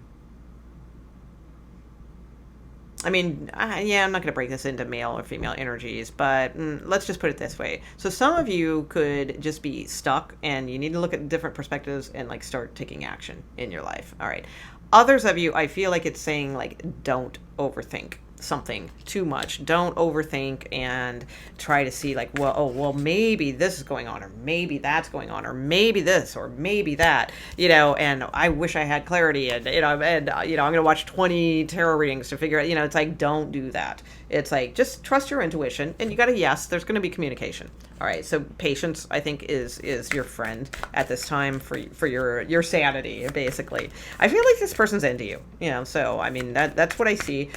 not going to break this into male or female energies, but let's just put it this way. So some of you could just be stuck and you need to look at different perspectives and like start taking action in your life. All right. Others of you, I feel like it's saying like, don't overthink something too much. Don't overthink and try to see like, well, maybe this is going on, or maybe that's going on, or maybe this, or maybe that, and I wish I had clarity, and I'm going to watch 20 tarot readings to figure out, it's like, don't do that. It's like, just trust your intuition, and you got to, yes, there's going to be communication. All right. So patience, I think, is your friend at this time for your sanity, basically. I feel like this person's into you, so, that's what I see.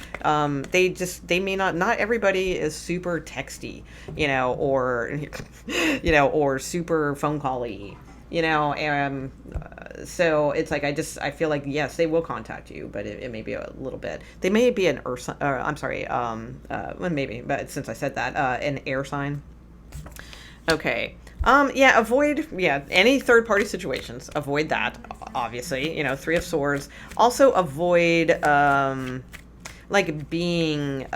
They may not everybody is super texty, or, or super phone call-y, so it's like, I feel like, yes, they will contact you, but it may be a little bit, they may be an earth, I'm sorry, well, maybe, but since I said that, an air sign. Okay. Avoid, any third party situations, avoid that, obviously, 3 of Swords. Also avoid, like being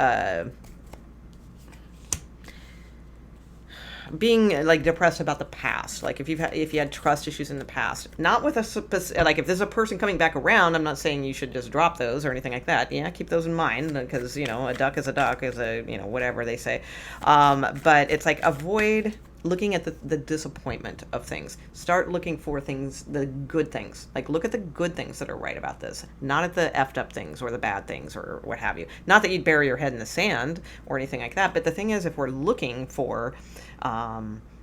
like depressed about the past, like if you had trust issues in the past, not with like if there's a person coming back around. I'm not saying you should just drop those or anything like that. Keep those in mind, because a duck is a duck, is a whatever they say, but it's like avoid looking at the disappointment of things. Start looking for things, the good things. Like, look at the good things that are right about this, not at the effed up things or the bad things or what have you. Not that you'd bury your head in the sand or anything like that, but the thing is, if we're looking for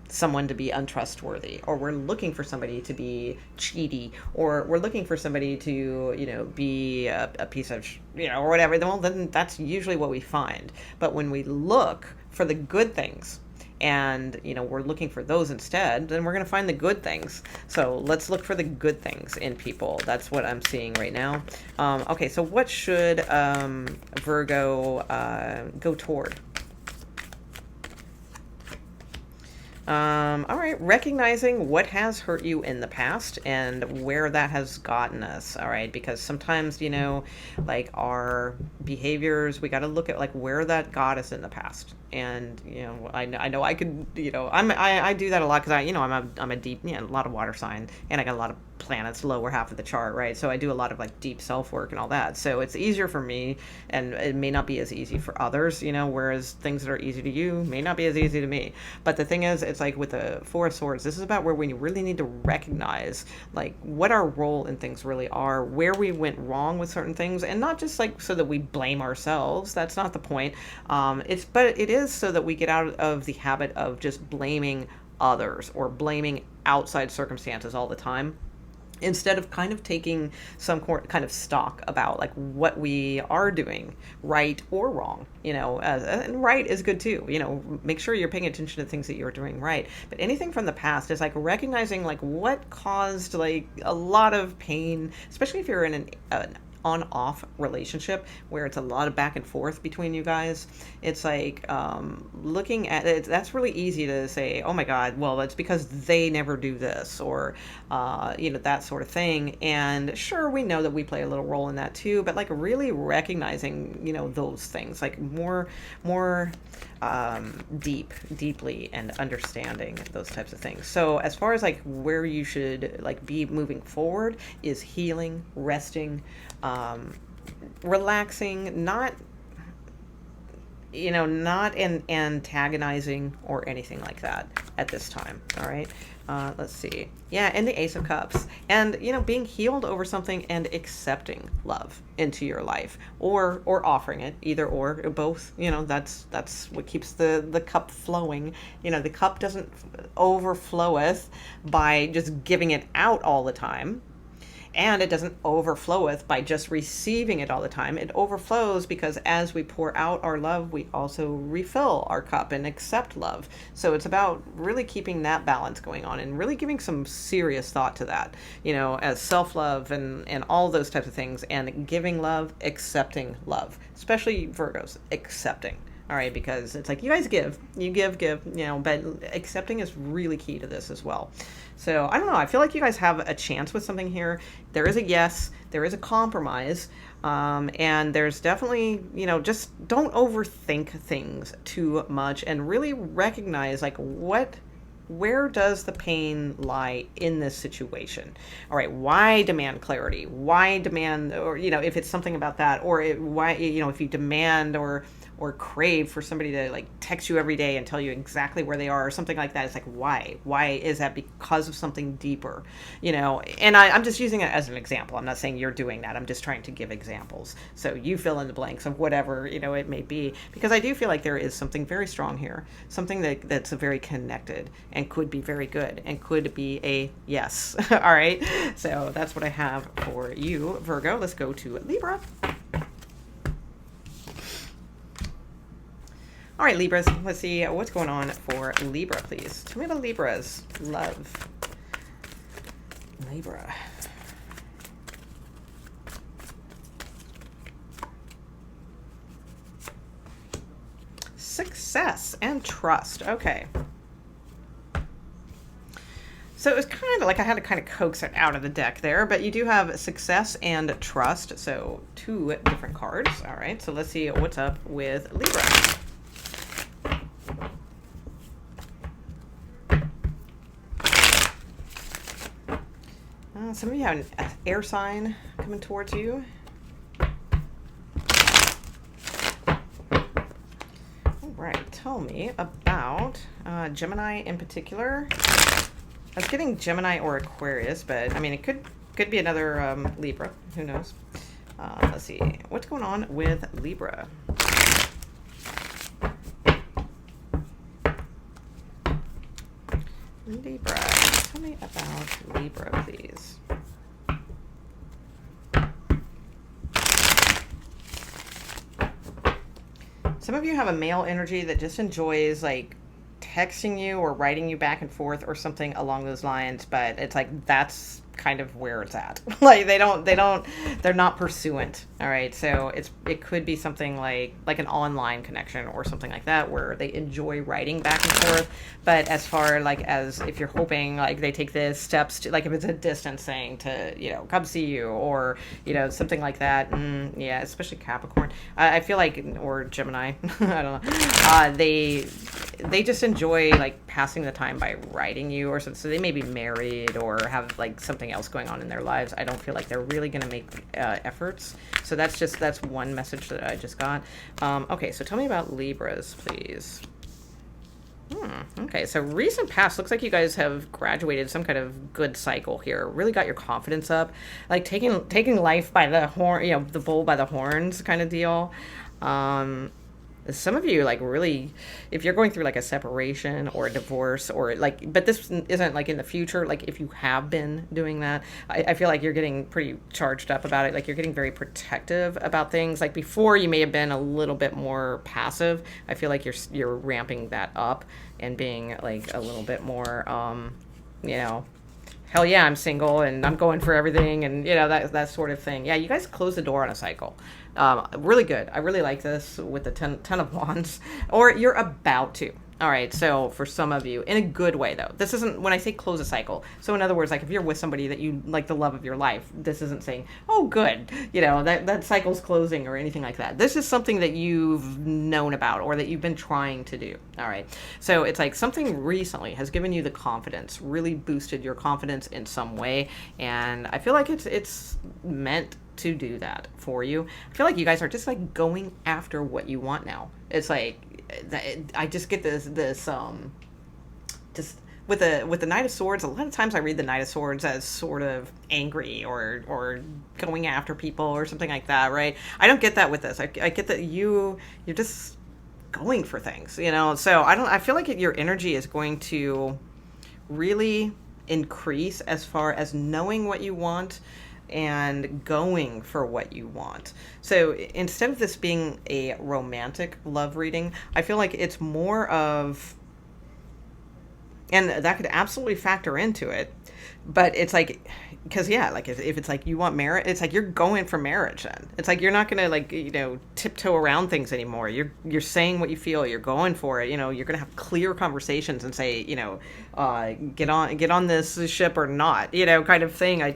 someone to be untrustworthy, or we're looking for somebody to be cheaty, or we're looking for somebody to, you know, be a piece of, you know, or whatever, well, then that's usually what we find. But when we look for the good things, and, you know, we're looking for those instead, then we're going to find the good things. So let's look for the good things in people. That's what I'm seeing right now. Okay, so what should Virgo go toward? All right, recognizing what has hurt you in the past and where that has gotten us. All right, because sometimes, you know, like our behaviors, we got to look at like where that got us in the past. And, you know, I know I could, you know, I do that a lot because I'm a deep, a lot of water sign, and I got a lot of planets lower half of the chart, right? So I do a lot of like deep self work and all that. So it's easier for me, and it may not be as easy for others, you know, whereas things that are easy to you may not be as easy to me. But the thing is, it's like with the Four of Swords, this is about where we really need to recognize like what our role in things really are, where we went wrong with certain things, and not just like so that we blame ourselves. That's not the point. But it is so that we get out of the habit of just blaming others or blaming outside circumstances all the time, instead of kind of taking some kind of stock about like what we are doing right or wrong, you know, and right is good too, you know, make sure you're paying attention to things that you're doing right. But anything from the past is like recognizing like what caused like a lot of pain, especially if you're in an on-off relationship where it's a lot of back and forth between you guys. It's like looking at it, that's really easy to say, oh my God, well, it's because they never do this, or you know, that sort of thing. And sure, we know that we play a little role in that too, but like really recognizing, you know, those things like more deeply, and understanding those types of things. So as far as like where you should like be moving forward is healing, resting, relaxing, not antagonizing or anything like that at this time. All right. Let's see. Yeah. And the Ace of Cups, and, you know, being healed over something and accepting love into your life, or offering it, either or both. You know, that's what keeps the cup flowing. You know, the cup doesn't overfloweth by just giving it out all the time. And it doesn't overfloweth by just receiving it all the time. It overflows because as we pour out our love, we also refill our cup and accept love. So it's about really keeping that balance going on and really giving some serious thought to that, you know, as self-love and all those types of things, and giving love, accepting love, especially Virgos, accepting. All right, because it's like you guys give, you know, but accepting is really key to this as well. So I don't know. I feel like you guys have a chance with something here. There is a yes, there is a compromise, and there's definitely, you know, just don't overthink things too much, and really recognize like where does the pain lie in this situation? All right, why demand clarity? Why demand, or, you know, if it's something about that, or why, you know, if you demand or crave for somebody to like text you every day and tell you exactly where they are or something like that, it's like, why is that? Because of something deeper, you know. And I'm just using it as an example. I'm not saying you're doing that. I'm just trying to give examples, so you fill in the blanks of whatever, you know, it may be, because I do feel like there is something very strong here, something that's very connected and could be very good and could be a yes. All right, so that's what I have for you, Virgo. Let's go to Libra. All right, Libras, let's see what's going on for Libra, please. Tell me about Libra's love. Libra. Success and trust. Okay. So it was kind of like I had to kind of coax it out of the deck there, but you do have success and trust. So 2 different cards. All right, so let's see what's up with Libra. Some of you have an air sign coming towards you. Oh, right, tell me about Gemini in particular. I was getting Gemini or Aquarius, but I mean, it could be another Libra. Who knows? Let's see. What's going on with Libra? Libra. Tell me about Libra, please. Some of you have a male energy that just enjoys like texting you or writing you back and forth or something along those lines, but it's like that's kind of where it's at. Like they're not pursuant. All right. So it could be something like an online connection or something like that where they enjoy writing back and forth. But as far like as if you're hoping like they take the steps to like if it's a distance thing to, you know, come see you or, you know, something like that. Yeah, especially Capricorn. I feel like, or Gemini, I don't know. They just enjoy like passing the time by writing you or something. So they may be married or have like something else going on in their lives. I don't feel like they're really going to make efforts. So that's one message that I just got. Okay, so tell me about Libras, please. Okay, so recent past looks like you guys have graduated some kind of good cycle here. Really got your confidence up, like taking life by the horn, you know, the bull by the horns kind of deal. Some of you like really, if you're going through like a separation or a divorce or like, but this isn't like in the future, like if you have been doing that, I feel like you're getting pretty charged up about it. Like you're getting very protective about things. Like before you may have been a little bit more passive. I feel like you're ramping that up and being like a little bit more, you know, hell yeah, I'm single and I'm going for everything and, you know, that sort of thing. Yeah, you guys close the door on a cycle. Really good. I really like this with the 10 of Wands. Or you're about to. All right, so for some of you, in a good way, though. This isn't, when I say close a cycle, so in other words, like if you're with somebody that you like the love of your life, this isn't saying, oh, good, you know, that cycle's closing or anything like that. This is something that you've known about or that you've been trying to do. All right, so it's like something recently has given you the confidence, really boosted your confidence in some way, and I feel like it's meant to do that for you. I feel like you guys are just like going after what you want now. It's like I just get this just with the Knight of Swords. A lot of times I read the Knight of Swords as sort of angry or going after people or something like that, right? I don't get that with this. I get that you're just going for things, you know. So I feel like your energy is going to really increase as far as knowing what you want and going for what you want. So instead of this being a romantic love reading, I feel like it's more of, and that could absolutely factor into it, but it's like, because yeah, like if it's like you want marriage, it's like you're going for marriage then. It's like you're not gonna like, you know, tiptoe around things anymore. You're saying what you feel, you're going for it, you know, you're gonna have clear conversations and say, you know, get on this ship or not, you know, kind of thing. I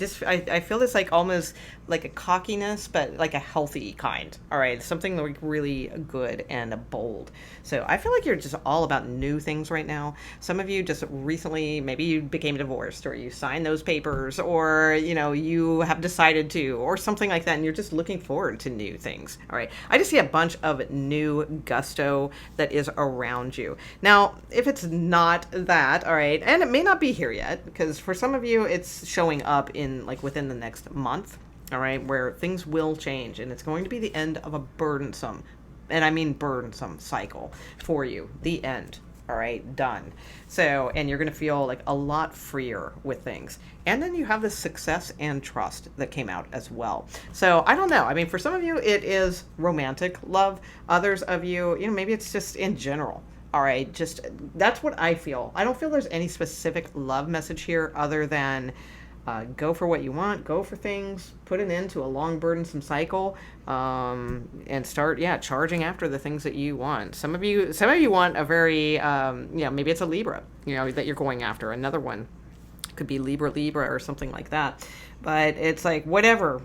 feel this like almost like a cockiness, but like a healthy kind. All right, something like really good and bold. So I feel like you're just all about new things right now. Some of you just recently, maybe you became divorced or you signed those papers or, you know, you have decided to or something like that. And you're just looking forward to new things. All right. I just see a bunch of new gusto that is around you. Now, if it's not that, all right, and it may not be here yet, because for some of you, it's showing up in like within the next month. All right, where things will change and it's going to be the end of a burdensome, and I mean burdensome cycle for you. The end. All right, done. So, and you're going to feel like a lot freer with things. And then you have this success and trust that came out as well. So I don't know. I mean, for some of you, it is romantic love. Others of you, you know, maybe it's just in general. All right, just that's what I feel. I don't feel there's any specific love message here other than go for what you want, go for things, put an end to a long, burdensome cycle, and start, charging after the things that you want. Some of you want a very, maybe it's a Libra, that you're going after. Another one could be Libra or something like that. But it's like whatever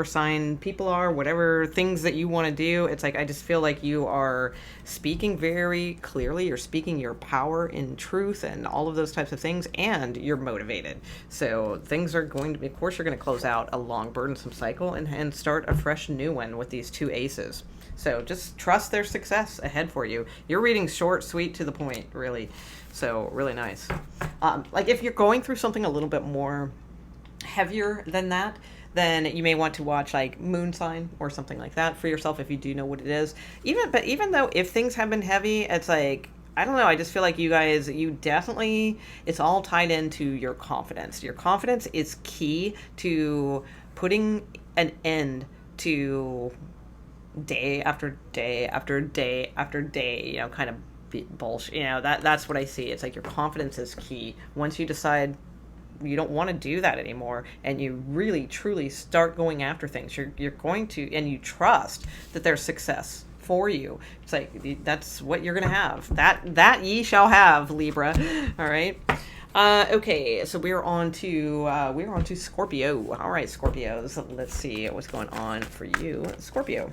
sign people are, whatever things that you want to do, it's like I just feel like you are speaking very clearly. You're speaking your power in truth and all of those types of things, and you're motivated. So things are going to be, of course, you're going to close out a long, burdensome cycle and start a fresh new one with these two aces. So just trust their success ahead for you. Your reading's short, sweet, to the point, really. So really nice. Like if you're going through something a little bit more heavier than that, then you may want to watch like moon sign or something like that for yourself if you do know what it is. Even though if things have been heavy, it's like, I don't know, I just feel like you guys, you definitely, it's all tied into your confidence. Your confidence is key to putting an end to day after day after day after day, you know, kind of bullshit. You know, that's what I see. It's like your confidence is key. Once you decide you don't want to do that anymore and you really truly start going after things, you're going to, and you trust that there's success for you. It's like that's what you're gonna have. That ye shall have, Libra. All right. Okay, so we're on to Scorpio. All right, Scorpios. Let's see what's going on for you, Scorpio.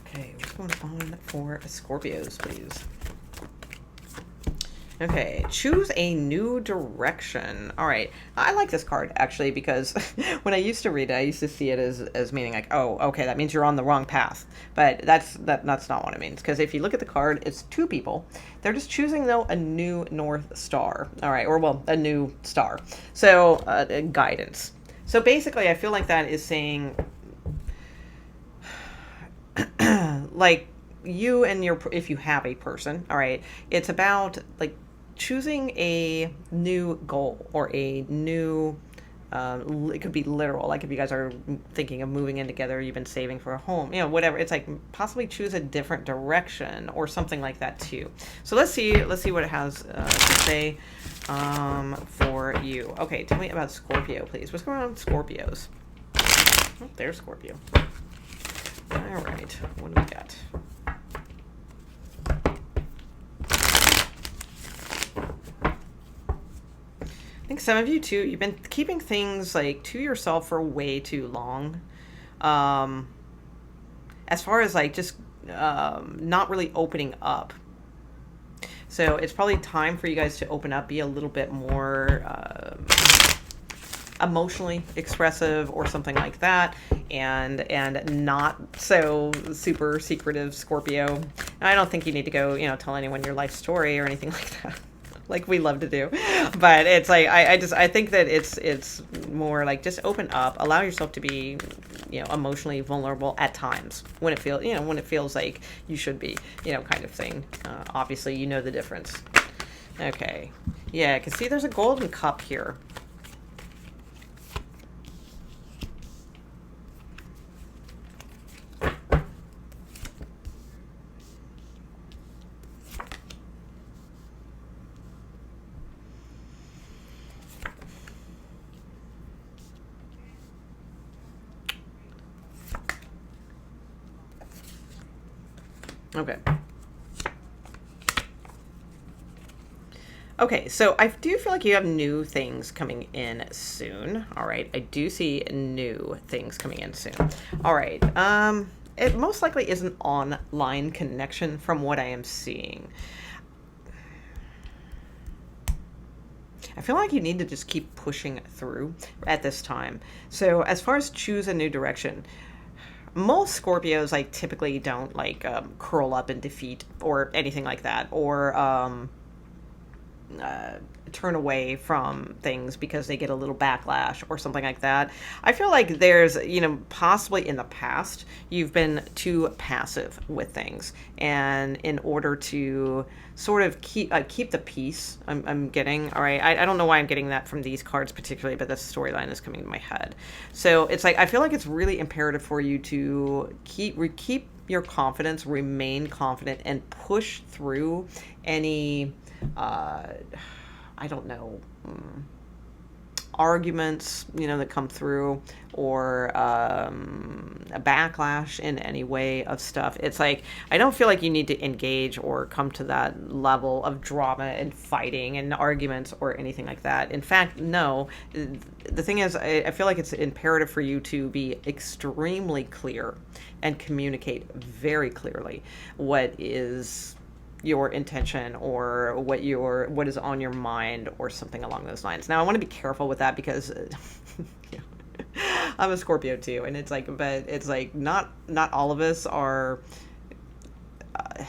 Okay, what's going on for Scorpios, please? Okay, choose a new direction. All right, I like this card actually because when I used to read it, I used to see it as meaning like, oh, okay, that means you're on the wrong path. But that's not what it means, because if you look at the card, it's two people. They're just choosing though a new North Star. All right, or well, a new star. So guidance. So basically, I feel like that is saying, like you and your, if you have a person, all right, it's about like choosing a new goal or a new, it could be literal, like if you guys are thinking of moving in together, you've been saving for a home, you know, whatever. It's like possibly choose a different direction or something like that too. So let's see what it has to say for you. Okay, tell me about Scorpio, please. What's going on with Scorpios? Oh, there's Scorpio. All right, what do we got? I think some of you too, you've been keeping things like to yourself for way too long. As far as like just not really opening up. So it's probably time for you guys to open up, be a little bit more emotionally expressive or something like that, and not so super secretive, Scorpio. I don't think you need to go, you know, tell anyone your life story or anything like that. Like we love to do, but it's like I think that it's more like just open up, allow yourself to be, you know, emotionally vulnerable at times when it feels like you should be, you know, kind of thing. Obviously, you know the difference. Okay, yeah, I can see there's a golden cup here. Okay. Okay, so I do feel like you have new things coming in soon. All right, I do see new things coming in soon. All right, it most likely is an online connection from what I am seeing. I feel like you need to just keep pushing through at this time. So as far as choose a new direction, most Scorpios like typically don't like curl up in defeat or anything like that, or turn away from things because they get a little backlash or something like that. I feel like there's, you know, possibly in the past you've been too passive with things, and in order to sort of keep the peace, I'm getting, all right, I don't know why I'm getting that from these cards particularly, but this storyline is coming to my head. So it's like I feel like it's really imperative for you to keep your confidence, remain confident, and push through any I don't know, arguments, you know, that come through, or a backlash in any way of stuff. It's like, I don't feel like you need to engage or come to that level of drama and fighting and arguments or anything like that. In fact, no. The thing is, I feel like it's imperative for you to be extremely clear and communicate very clearly what is your intention or what is on your mind or something along those lines. Now, I want to be careful with that because I'm a Scorpio too, and it's like, but it's like not all of us are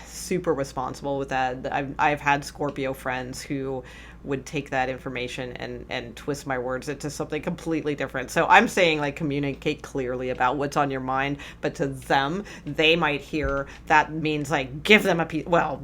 super responsible with that. I've had Scorpio friends who would take that information and twist my words into something completely different. So I'm saying, like, communicate clearly about what's on your mind, but to them, they might hear that means like give them a piece. Well,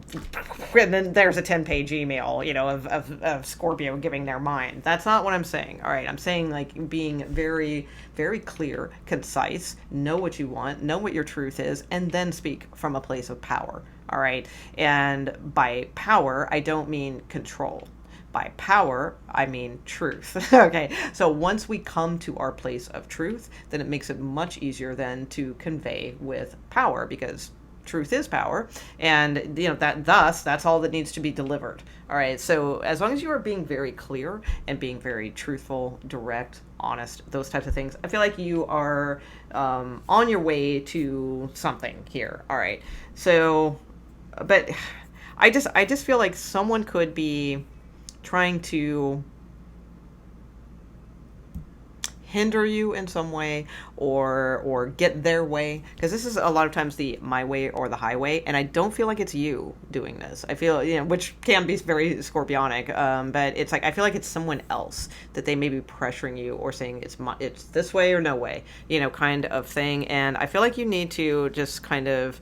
and then there's a 10-page email, of Scorpio giving their mind. That's not what I'm saying. All right, I'm saying like being very, very clear, concise, know what you want, know what your truth is, and then speak from a place of power. All right. And by power, I don't mean control. By power, I mean truth. Okay. So once we come to our place of truth, then it makes it much easier then to convey with power, because truth is power. And that's all that needs to be delivered. All right. So as long as you are being very clear and being very truthful, direct, honest, those types of things, I feel like you are on your way to something here. All right. So, but I just feel like someone could be trying to hinder you in some way, or get their way, because this is a lot of times the my way or the highway, and I don't feel like it's you doing this. I feel, which can be very scorpionic, but it's like I feel like it's someone else that they may be pressuring you or saying it's this way or no way, kind of thing. And I feel like you need to just kind of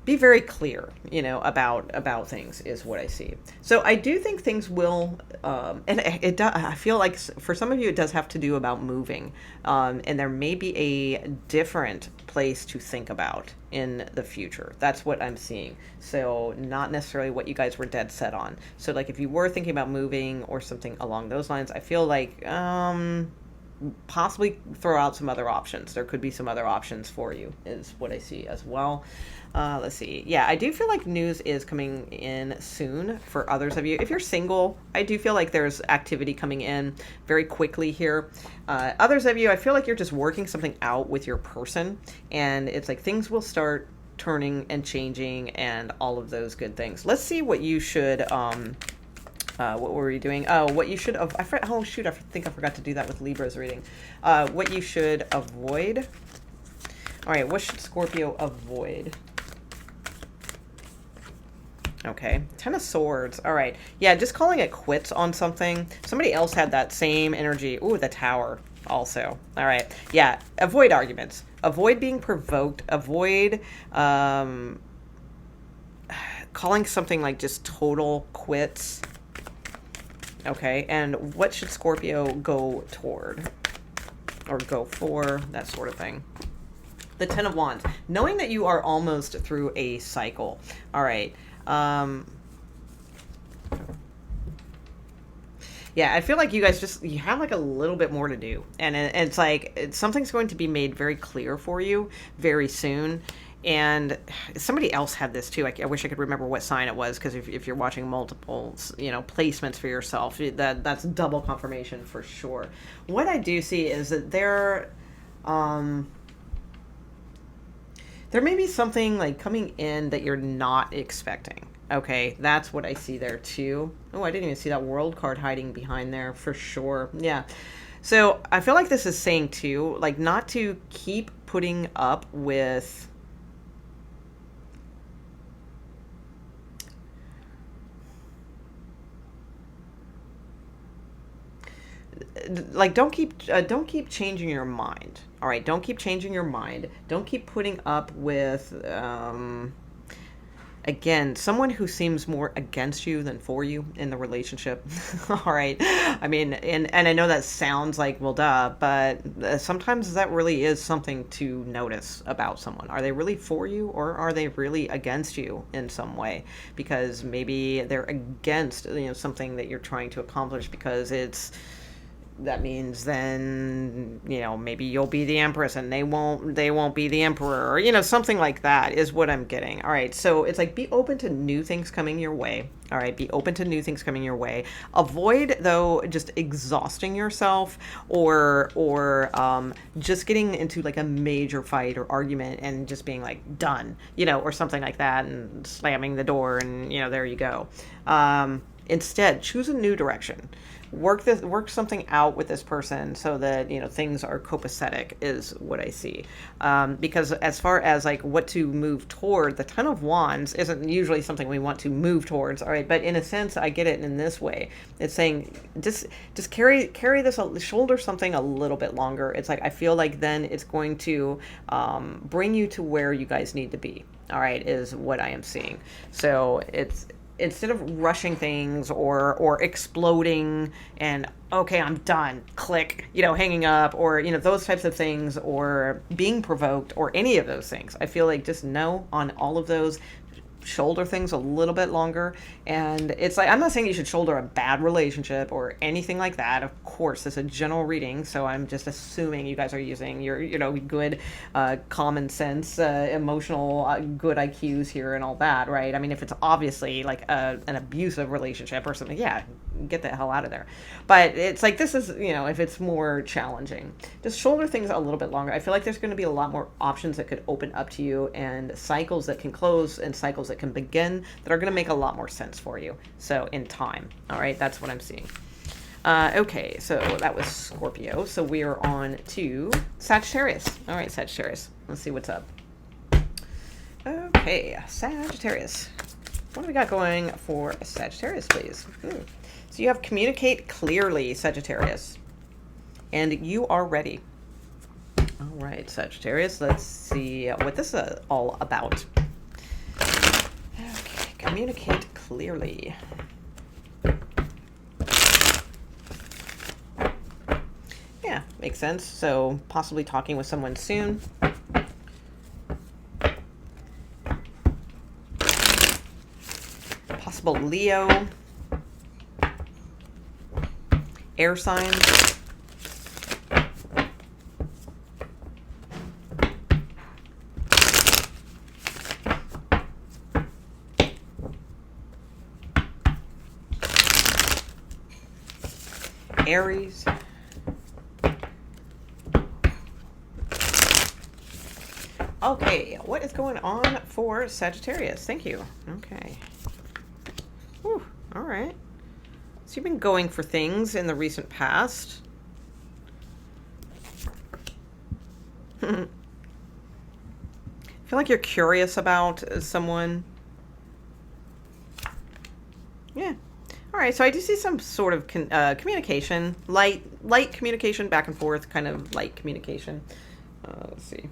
be very clear, about things, is what I see. So I do think things will, and it does, I feel like for some of you, it does have to do about moving. And there may be a different place to think about in the future. That's what I'm seeing. So not necessarily what you guys were dead set on. So like if you were thinking about moving or something along those lines, I feel like, possibly throw out some other options. There could be some other options for you, is what I see as well. Let's see. Yeah, I do feel like news is coming in soon for others of you. If you're single, I do feel like there's activity coming in very quickly here. Others of you, I feel like you're just working something out with your person, and it's like things will start turning and changing and all of those good things. Let's see what you should, what were we doing? Oh, what you should, oh shoot, I think I forgot to do that with Libra's reading. What you should avoid. All right, what should Scorpio avoid? Okay, 10 of Swords. All right. Yeah, just calling it quits on something. Somebody else had that same energy. Ooh, the Tower also. All right. Yeah, avoid arguments. Avoid being provoked. Avoid calling something like just total quits. Okay, and what should Scorpio go toward? Or go for, that sort of thing. The 10 of Wands. Knowing that you are almost through a cycle. All right. Yeah, I feel like you guys you have like a little bit more to do. And it's like something's going to be made very clear for you very soon. And somebody else had this too. I wish I could remember what sign it was, because if you're watching multiple, placements for yourself, that's double confirmation for sure. What I do see is that there may be something like coming in that you're not expecting. Okay, that's what I see there too. Oh, I didn't even see that World card hiding behind there for sure. Yeah. So I feel like this is saying too, like, not to keep putting up with don't keep changing your mind. All right, don't keep changing your mind. Don't keep putting up with again, someone who seems more against you than for you in the relationship. All right. I mean, and I know that sounds like, well, duh, but sometimes that really is something to notice about someone. Are they really for you, or are they really against you in some way? Because maybe they're against, something that you're trying to accomplish, because that means then, maybe you'll be the empress and they won't be the emperor, or, something like that is what I'm getting. All right. So it's like, be open to new things coming your way. All right. Be open to new things coming your way. Avoid, though, just exhausting yourself or just getting into like a major fight or argument and just being like done, or something like that, and slamming the door and, there you go. Instead, choose a new direction. work something out with this person so that, you know, things are copacetic is what I see. Because as far as like what to move toward, the Ten of Wands isn't usually something we want to move towards. All right. But in a sense, I get it in this way. It's saying just carry this, shoulder something a little bit longer. It's like, I feel like then it's going to bring you to where you guys need to be. All right, is what I am seeing. So it's, instead of rushing things or exploding and, okay, I'm done, click, you know, hanging up, or, you know, those types of things, or being provoked, or any of those things. I feel like just no on all of those. Shoulder things a little bit longer. And it's like, I'm not saying you should shoulder a bad relationship or anything like that. Of course, it's a general reading, so I'm just assuming you guys are using your, you know, good common sense, emotional good IQs here and all that, right? I mean, if it's obviously like an abusive relationship or something, yeah, get the hell out of there. But it's like, this is, you know, if it's more challenging, just shoulder things a little bit longer. I feel like there's going to be a lot more options that could open up to you, and cycles that can close and cycles that can begin that are going to make a lot more sense for you. So in time. All right. That's what I'm seeing. Okay. So that was Scorpio. So we are on to Sagittarius. All right, Sagittarius. Let's see what's up. Okay. Sagittarius. What do we got going for Sagittarius, please? So you have communicate clearly, Sagittarius, and you are ready. All right, Sagittarius. Let's see what this is all about. Okay, communicate clearly. Yeah, makes sense. So possibly talking with someone soon. Possible Leo. Air sign. Aries. Okay, what is going on for Sagittarius? Thank you. Okay. Whew, all right. So you've been going for things in the recent past. I feel like you're curious about someone. Yeah. All right, so I do see some sort of communication, light communication, back and forth, kind of light communication. Let's see.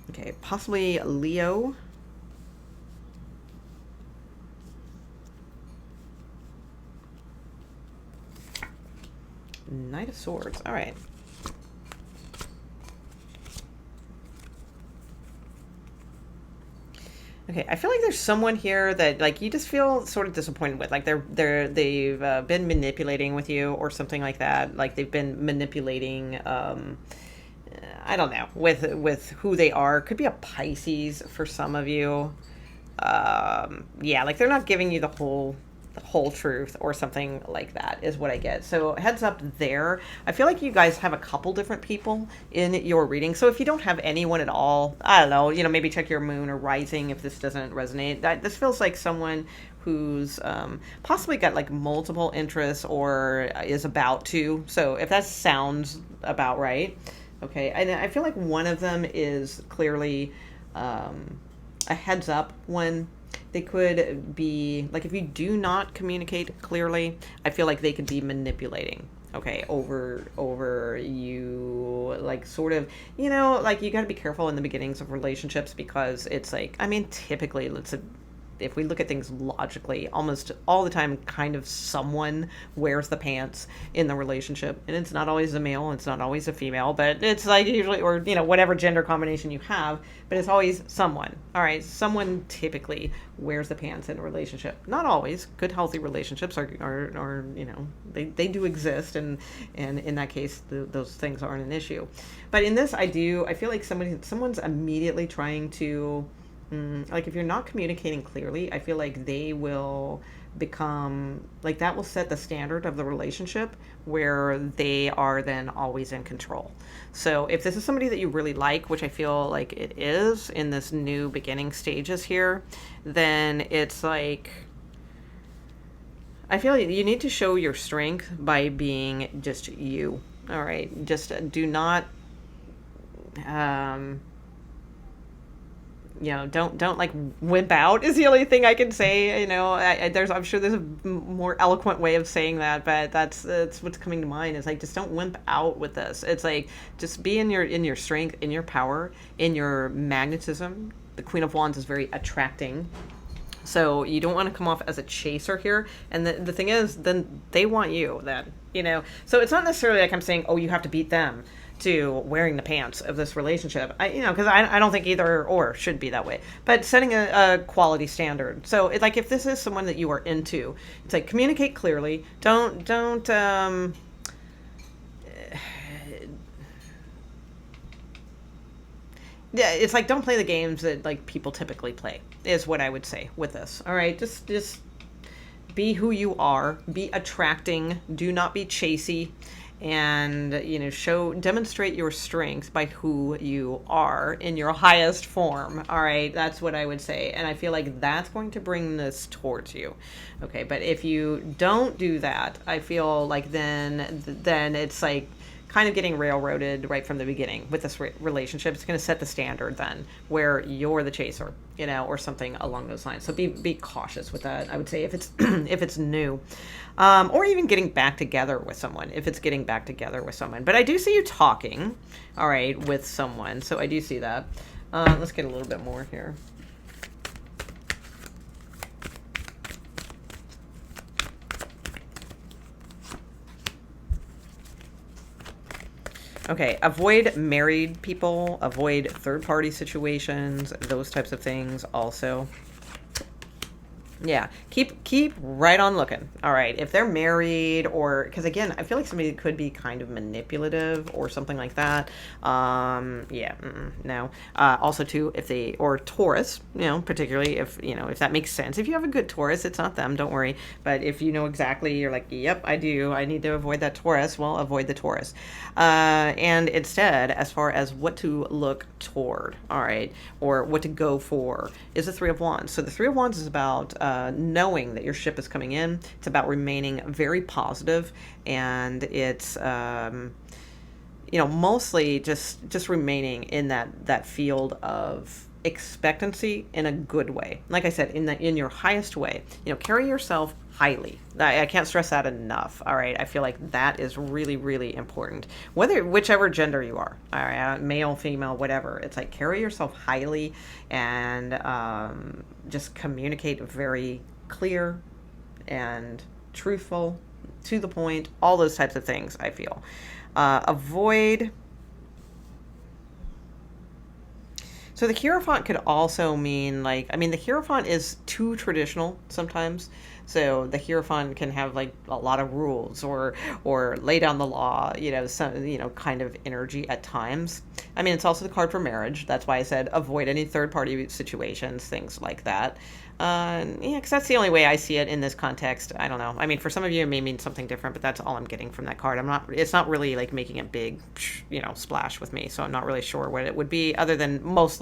Okay, possibly Leo. Knight of Swords. All right. Okay, I feel like there's someone here that like you just feel sort of disappointed with, like they've been manipulating with you or something like that. Like they've been manipulating, I don't know, with who they are. Could be a Pisces for some of you. Yeah, like they're not giving you the whole truth or something like that is what I get. So heads up there. I feel like you guys have a couple different people in your reading. So if you don't have anyone at all, I don't know, you know, maybe check your moon or rising if this doesn't resonate. This feels like someone who's possibly got like multiple interests or is about to. So if that sounds about right. Okay. And I feel like one of them is clearly a heads up one. They could be, like, if you do not communicate clearly, I feel like they could be manipulating, okay, over you, like, sort of, you know, like, you got to be careful in the beginnings of relationships because it's like, I mean, typically, if we look at things logically, almost all the time, kind of someone wears the pants in the relationship. And it's not always a male, it's not always a female, but it's like usually, or, you know, whatever gender combination you have, but it's always someone. All right, someone typically wears the pants in a relationship. Not always. Good, healthy relationships are you know, they do exist, and in that case, those things aren't an issue. But in this, I feel like someone's immediately trying to, like if you're not communicating clearly, I feel like they will become, like that will set the standard of the relationship where they are then always in control. So if this is somebody that you really like, which I feel like it is in this new beginning stages here, then it's like, I feel you need to show your strength by being just you. All right. Just do not, don't like wimp out is the only thing I can say. I'm sure there's a more eloquent way of saying that, but that's what's coming to mind is like, just don't wimp out with this. It's like, just be in your strength, in your power, in your magnetism. The Queen of Wands is very attracting. So you don't want to come off as a chaser here. And the thing is, then they want you then, so it's not necessarily like I'm saying, oh, you have to beat them to wearing the pants of this relationship. Because I don't think either or should be that way. But setting a quality standard. So like if this is someone that you are into, it's like communicate clearly. Don't yeah, it's like don't play the games that like people typically play is what I would say with this. All right, just be who you are, be attracting, do not be chasey, and demonstrate your strength by who you are in your highest form. All right, that's what I would say, and I feel like that's going to bring this towards you. Okay, but if you don't do that, I feel like then it's like kind of getting railroaded right from the beginning with this relationship. It's going to set the standard then where you're the chaser, or something along those lines. So be cautious with that. I would say if it's if it's new, or even getting back together with someone, if it's getting back together with someone. But I do see you talking, all right, with someone. So I do see that. Let's get a little bit more here. Okay, avoid married people, avoid third-party situations, those types of things also. Yeah, keep right on looking. All right, if they're married, or because again, I feel like somebody could be kind of manipulative or something like that. Yeah, no. Also, too, if they or Taurus, particularly if that makes sense. If you have a good Taurus, it's not them. Don't worry. But if you know exactly, you're like, yep, I do. I need to avoid that Taurus. Well, avoid the Taurus. And instead, as far as what to look toward, all right, or what to go for, is the Three of Wands. So the Three of Wands is about knowing that your ship is coming in. It's about remaining very positive, and it's mostly just remaining in that field of expectancy in a good way. Like I said, in your highest way. Carry yourself highly. I can't stress that enough. All right, I feel like that is really, really important. Whichever gender you are, all right, male, female, whatever. It's like carry yourself highly and just communicate very clear and truthful, to the point. All those types of things. I feel avoid. So the Hierophant could also mean the Hierophant is too traditional sometimes. So the Hierophant can have like a lot of rules or lay down the law, some, kind of energy at times. I mean, it's also the card for marriage. That's why I said avoid any third party situations, things like that. Yeah, because that's the only way I see it in this context. I don't know. I mean, for some of you, it may mean something different, but that's all I'm getting from that card. It's not really like making a big, splash with me. So I'm not really sure what it would be, other than most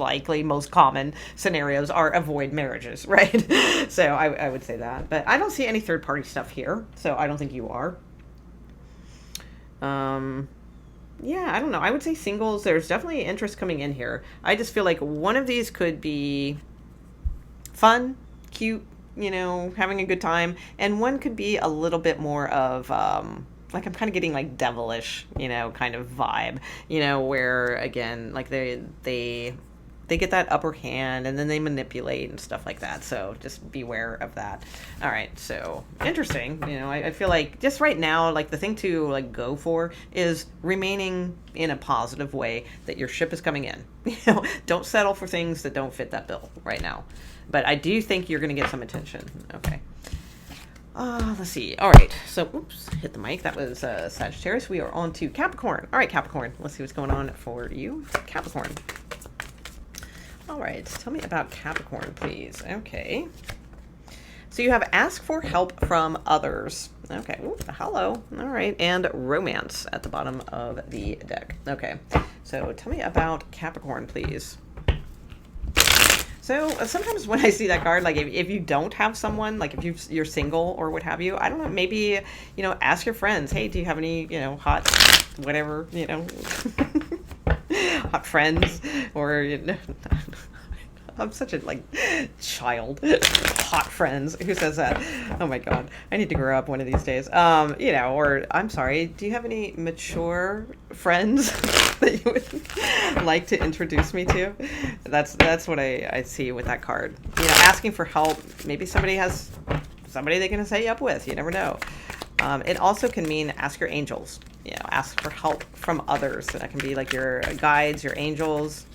common scenarios are avoid marriages, right? So I would say that, but I don't see any third party stuff here. So I don't think you are. Yeah, I don't know. I would say singles. There's definitely interest coming in here. I just feel like one of these could be fun, cute, having a good time, and one could be a little bit more of like I'm kind of getting like devilish, kind of vibe, where again, like they get that upper hand and then they manipulate and stuff like that. So just beware of that. All right. So interesting. I feel like just right now, like the thing to like go for is remaining in a positive way that your ship is coming in. Don't settle for things that don't fit that bill right now. But I do think you're going to get some attention. Okay. Let's see. All right. So, oops, hit the mic. That was Sagittarius. We are on to Capricorn. All right, Capricorn. Let's see what's going on for you. Capricorn. All right. Tell me about Capricorn, please. Okay. So you have ask for help from others. Okay. Ooh, hello. All right. And romance at the bottom of the deck. Okay. So tell me about Capricorn, please. So sometimes when I see that card, like if you don't have someone, like if you're single or what have you, I don't know, maybe, ask your friends, hey, do you have any, hot, whatever, hot friends, or, I'm such a child. Hot friends. Who says that? Oh my god. I need to grow up one of these days. Or I'm sorry, do you have any mature friends that you would like to introduce me to? That's what I see with that card. Asking for help. Maybe somebody has somebody they can set you up with. You never know. It also can mean ask your angels. Ask for help from others. So that can be like your guides, your angels.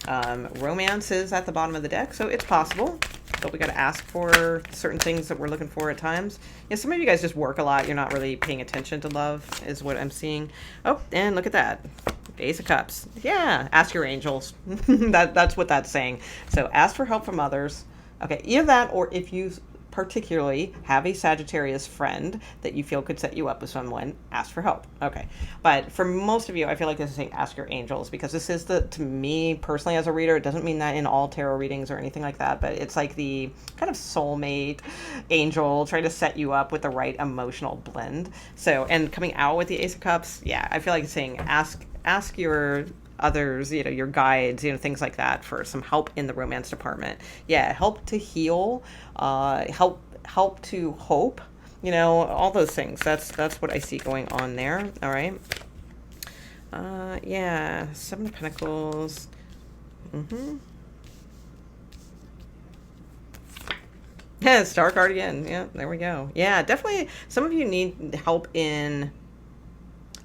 Romance is at the bottom of the deck, so it's possible, but we got to ask for certain things that we're looking for at times. Some of you guys just work a lot. You're not really paying attention to love is what I'm seeing. Oh, and look at that. Ace of Cups. Yeah, ask your angels. That's what that's saying. So ask for help from others. Okay, either that, or if you particularly have a Sagittarius friend that you feel could set you up with someone, ask for help. Okay. But for most of you, I feel like this is saying ask your angels, because this is to me personally as a reader, it doesn't mean that in all tarot readings or anything like that, but it's like the kind of soulmate angel trying to set you up with the right emotional blend. So, and coming out with the Ace of Cups, yeah, I feel like it's saying ask your others, your guides, things like that for some help in the romance department. Yeah, help to heal, help to hope, all those things. That's what I see going on there. All right. Yeah, Seven of Pentacles. Yeah, Star card again. Yeah, there we go. Yeah, definitely some of you need help in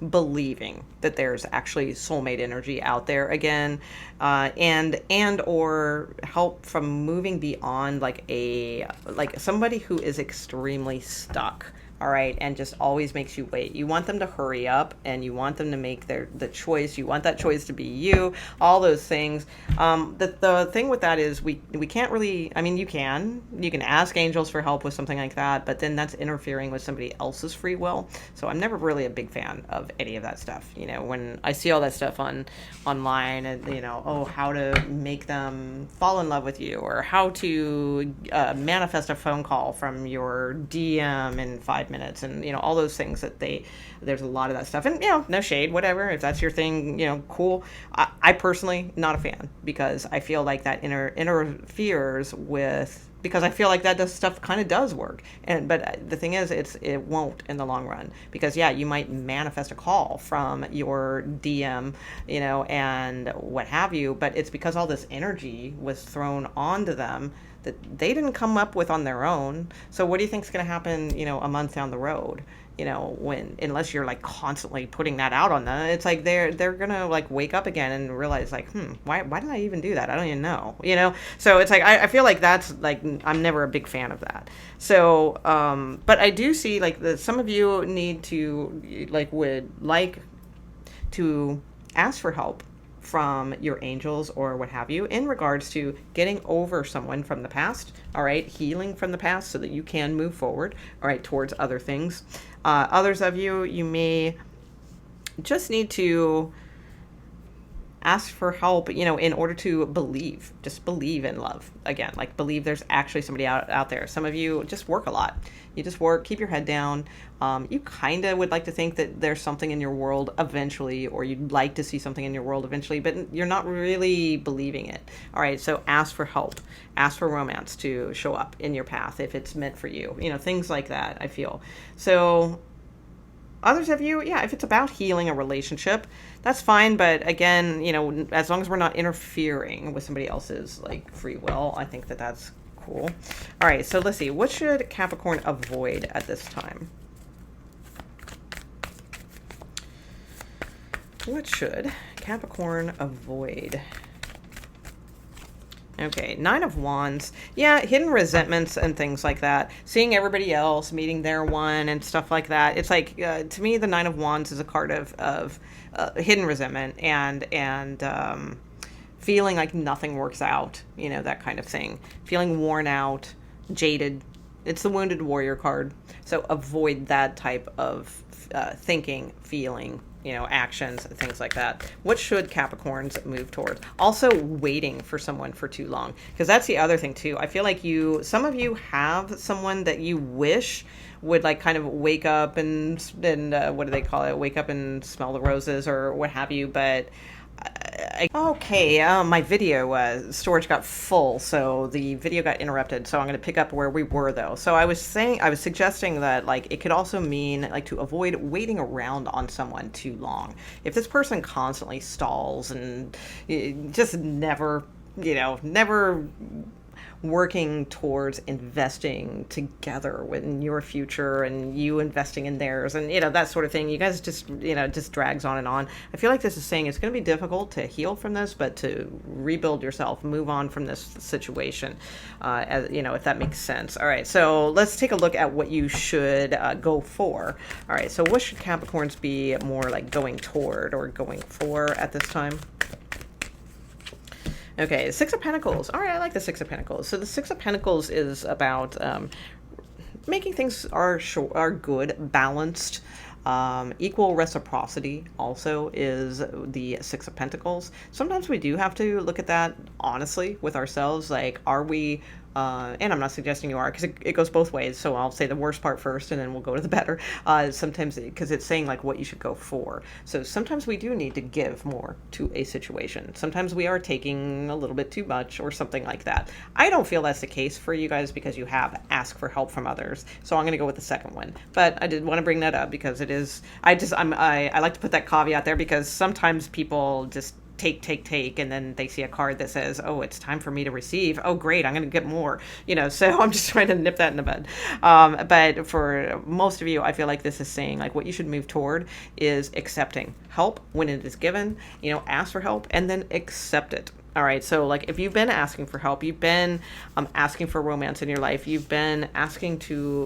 believing that there's actually soulmate energy out there again, and or help from moving beyond like somebody who is extremely stuck, all right, and just always makes you wait. You want them to hurry up, and you want them to make the choice. You want that choice to be you, all those things. The thing with that is we can't really, I mean, you can ask angels for help with something like that, but then that's interfering with somebody else's free will. So I'm never really a big fan of any of that stuff. When I see all that stuff online, and how to make them fall in love with you, or how to manifest a phone call from your DM in 5 minutes, and all those things there's a lot of that stuff, and no shade, whatever, if that's your thing, cool. I personally not a fan, because I feel like that interferes with, because I feel like that stuff kind of does work, but the thing is, it won't in the long run, because you might manifest a call from your DM, and what have you, but it's because all this energy was thrown onto them that they didn't come up with on their own. So what do you think is going to happen, a month down the road? Unless you're like constantly putting that out on them, it's like they're gonna like wake up again and realize like, why did I even do that? I don't even know, So it's like I feel like that's like, I'm never a big fan of that. So but I do see like some of you need to would like to ask for help from your angels or what have you in regards to getting over someone from the past, all right, healing from the past so that you can move forward, all right, towards other things. Others of you may just need to ask for help, in order to just believe in love again, like believe there's actually somebody out there. Some of you just work a lot. You just work, keep your head down. You kind of would like to think that there's something in your world eventually, or you'd like to see something in your world eventually, but you're not really believing it. All right, so ask for help. Ask for romance to show up in your path if it's meant for you. Things like that, I feel. So others of you, if it's about healing a relationship, that's fine. But again, as long as we're not interfering with somebody else's like free will, I think that's cool. All right, so let's see. What should Capricorn avoid at this time? What should Capricorn avoid? Okay, Nine of Wands. Yeah, hidden resentments and things like that. Seeing everybody else, meeting their one and stuff like that. It's like, to me, the Nine of Wands is a card of hidden resentment and feeling like nothing works out, that kind of thing. Feeling worn out, jaded. It's the Wounded Warrior card. So avoid that type of thinking, feeling, you know, actions, things like that. What should Capricorns move towards? Also waiting for someone for too long, because that's the other thing too. I feel like some of you have someone that you wish would like kind of wake up and what do they call it? Wake up and smell the roses or what have you. But okay, my video storage got full, so the video got interrupted. So I'm going to pick up where we were though. So I was suggesting that like it could also mean like to avoid waiting around on someone too long. If this person constantly stalls and just never, you know, never working towards investing together in your future and you investing in theirs and, you know, that sort of thing. You guys just, you know, just drags on and on. I feel like this is saying it's going to be difficult to heal from this, but to rebuild yourself, move on from this situation, as, you know, if that makes sense. All right, so let's take a look at what you should go for. All right, so what should Capricorns be more like going toward or going for at this time? Okay, Six of Pentacles. All right, I like the Six of Pentacles. So the Six of Pentacles is about making things are good, balanced. Equal reciprocity also is the Six of Pentacles. Sometimes we do have to look at that honestly with ourselves. Like, are we and I'm not suggesting you are, because it goes both ways. So I'll say the worst part first, and then we'll go to the better. Sometimes, because it's saying like what you should go for. So sometimes we do need to give more to a situation. Sometimes we are taking a little bit too much or something like that. I don't feel that's the case for you guys because you have asked for help from others. So I'm going to go with the second one. But I did want to bring that up because it is. I like to put that caveat there because sometimes people just take, and then they see a card that says, oh, it's time for me to receive. Oh, great, I'm going to get more, you know, so I'm just trying to nip that in the bud. But for most of you, I feel like this is saying like what you should move toward is accepting help when it is given, you know, ask for help and then accept it. All right, so like if you've been asking for help, you've been asking for romance in your life, you've been asking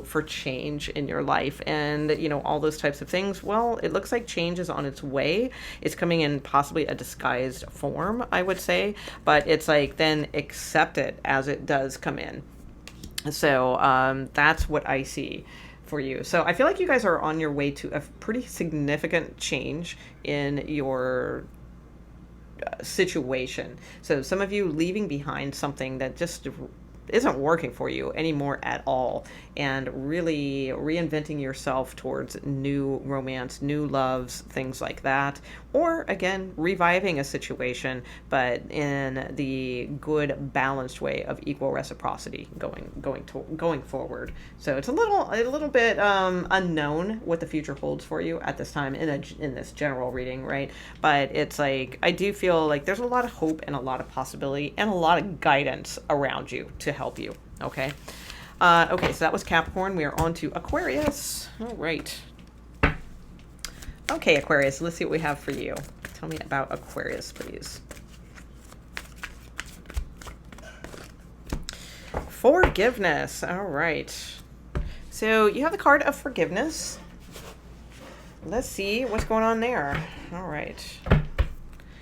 for change in your life and, you know, all those types of things, well, it looks like change is on its way. It's coming in possibly a disguised form, I would say, but it's like then accept it as it does come in. So that's what I see for you. So I feel like you guys are on your way to a pretty significant change in your situation. So some of you leaving behind something that just isn't working for you anymore at all, and really reinventing yourself towards new romance, new loves, things like that, or again reviving a situation, but in the good balanced way of equal reciprocity going forward. So it's a little bit unknown what the future holds for you at this time in this general reading, right? But it's like I do feel like there's a lot of hope and a lot of possibility and a lot of guidance around you to help you. Okay. Okay, so that was Capricorn. We are on to Aquarius. All right. Okay, Aquarius, let's see what we have for you. Tell me about Aquarius, please. Forgiveness. All right. So you have the card of forgiveness. Let's see what's going on there. All right.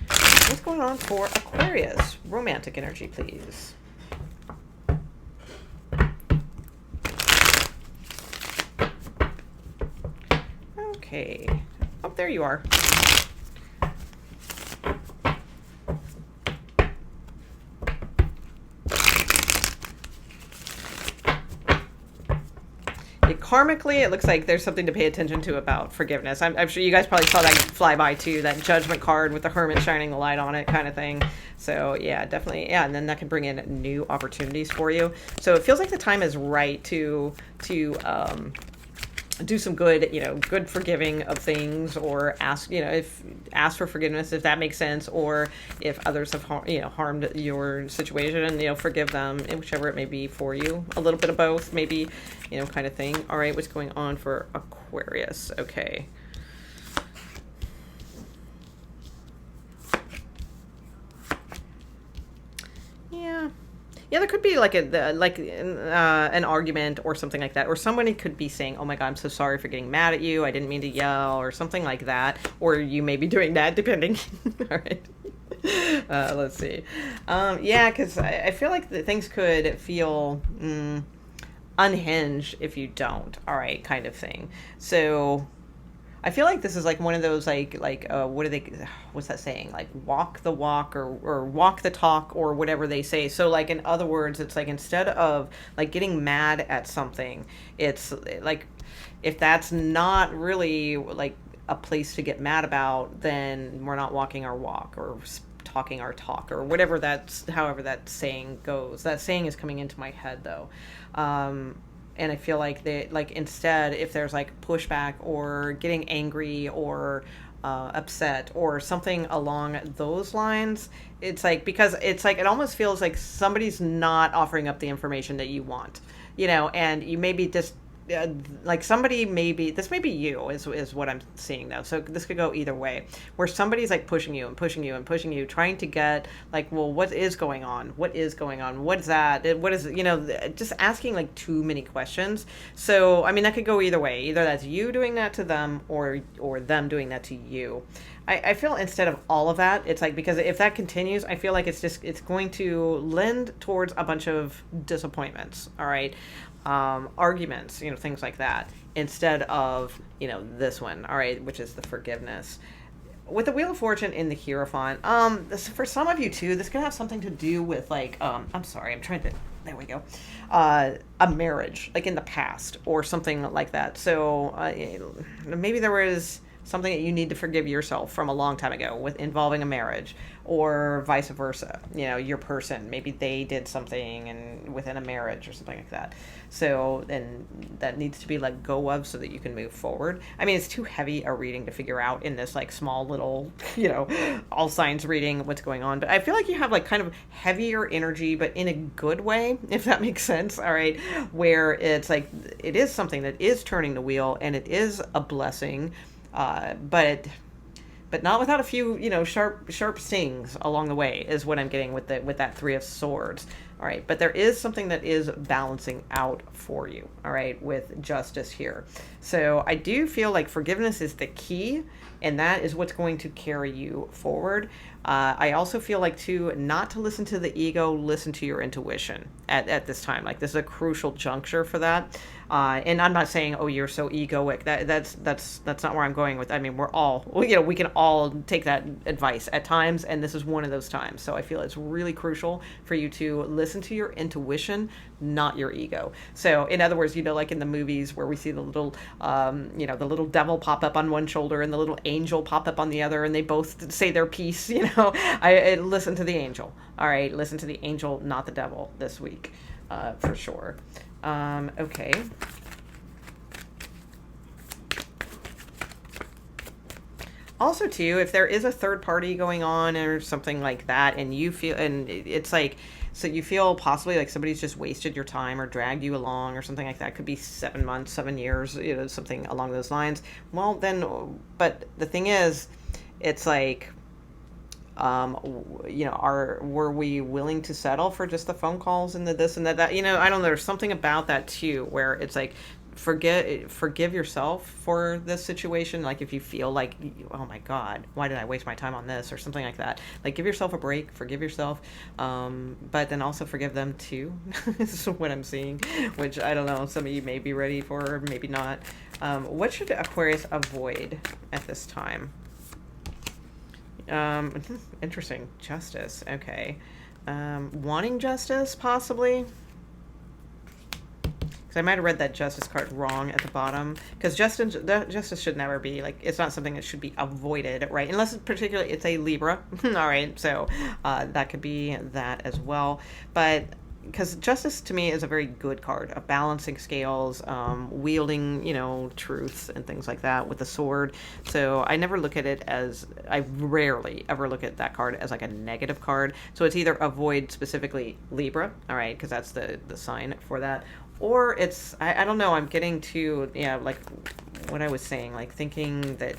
What's going on for Aquarius? Romantic energy, please. Okay. Oh, there you are. Karmically, it looks like there's something to pay attention to about forgiveness. I'm sure you guys probably saw that fly by too, that judgment card with the hermit shining the light on it kind of thing. So yeah, definitely. Yeah, and then that can bring in new opportunities for you. So it feels like the time is right to do some good, you know, good forgiving of things, or ask for forgiveness if that makes sense, or if others have harmed your situation, and forgive them, whichever it may be for you. A little bit of both, maybe, kind of thing. All right, what's going on for Aquarius? Okay. Yeah, there could be like an argument or something like that, or somebody could be saying, "Oh my God, I'm so sorry for getting mad at you. I didn't mean to yell," or something like that. Or you may be doing that, depending. All right. Let's see. Yeah, because I feel like things could feel unhinged if you don't. All right, kind of thing. So I feel like this is like one of those what do they, what's that saying, like walk the walk, or walk the talk, or whatever they say. So like in other words, it's like instead of like getting mad at something, it's like if that's not really like a place to get mad about, then we're not walking our walk, or talking our talk, or whatever that's, however that saying goes. That saying is coming into my head though. And I feel like they, like, instead, if there's like pushback or getting angry or upset or something along those lines, it's like, because it's like, it almost feels like somebody's not offering up the information that you want, you know, and you maybe just like somebody, maybe this may be you, is what I'm seeing though. So this could go either way, where somebody's like pushing you and pushing you and pushing you, trying to get like, well, what is going on? What is going on? What's that? What is, you know, just asking like too many questions. So, I mean, that could go either way. Either that's you doing that to them, or them doing that to you. I feel instead of all of that, it's like, because if that continues, I feel like it's going to lend towards a bunch of disappointments. All right. Arguments, you know, things like that, instead of, you know, this one, all right, which is the forgiveness. With the Wheel of Fortune in the Hierophant, for some of you too, this can have something to do with like, I'm sorry, I'm trying to, there we go, a marriage, like in the past, or something like that. So maybe there was something that you need to forgive yourself from a long time ago, with involving a marriage, or vice versa. You know, your person, maybe they did something and within a marriage or something like that. So, and that needs to be let go of so that you can move forward. I mean, it's too heavy a reading to figure out in this like small little, you know, all signs reading what's going on. But I feel like you have like kind of heavier energy, but in a good way, if that makes sense. All right. Where it's like, it is something that is turning the wheel, and it is a blessing. But not without a few, you know, sharp stings along the way, is what I'm getting with that Three of Swords. All right. But there is something that is balancing out for you. All right. With justice here. So I do feel like forgiveness is the key, and that is what's going to carry you forward. I also feel like too, not to listen to the ego, listen to your intuition at this time. Like, this is a crucial juncture for that. And I'm not saying, oh, you're so egoic. That's not where I'm going with. I mean, we're all, you know, we can all take that advice at times, and this is one of those times. So I feel it's really crucial for you to listen to your intuition, not your ego. So in other words, you know, like in the movies where we see the little, you know, the little devil pop up on one shoulder and the little angel pop up on the other, and they both say their piece, you know. I listen to the angel. All right, listen to the angel, not the devil this week, for sure. Okay. Also, too, if there is a third party going on or something like that, and you feel, and it's like, so you feel possibly like somebody's just wasted your time or dragged you along or something like that. It could be 7 months, 7 years, you know, something along those lines. Well, then, but the thing is, it's like, you know, were we willing to settle for just the phone calls and the this and that, you know, I don't know, there's something about that too, where it's like, forgive yourself for this situation. Like, if you feel like, oh my God, why did I waste my time on this, or something like that, like, give yourself a break, forgive yourself, but then also forgive them too. This is what I'm seeing, which I don't know, some of you may be ready for, maybe not. What should Aquarius avoid at this time? Interesting. Justice. Okay. Wanting justice, possibly. Because I might have read that justice card wrong at the bottom. Because justice should never be, like, it's not something that should be avoided, right? Unless it's particularly, it's a Libra. All right. So that could be that as well. But because justice to me is a very good card of balancing scales, wielding, you know, truths and things like that with the sword. So I never look at it as, I rarely ever look at that card as like a negative card. So it's either avoid specifically Libra, all right, because that's the sign for that, or it's, I don't know, I'm getting to, yeah, like what I was saying, like thinking that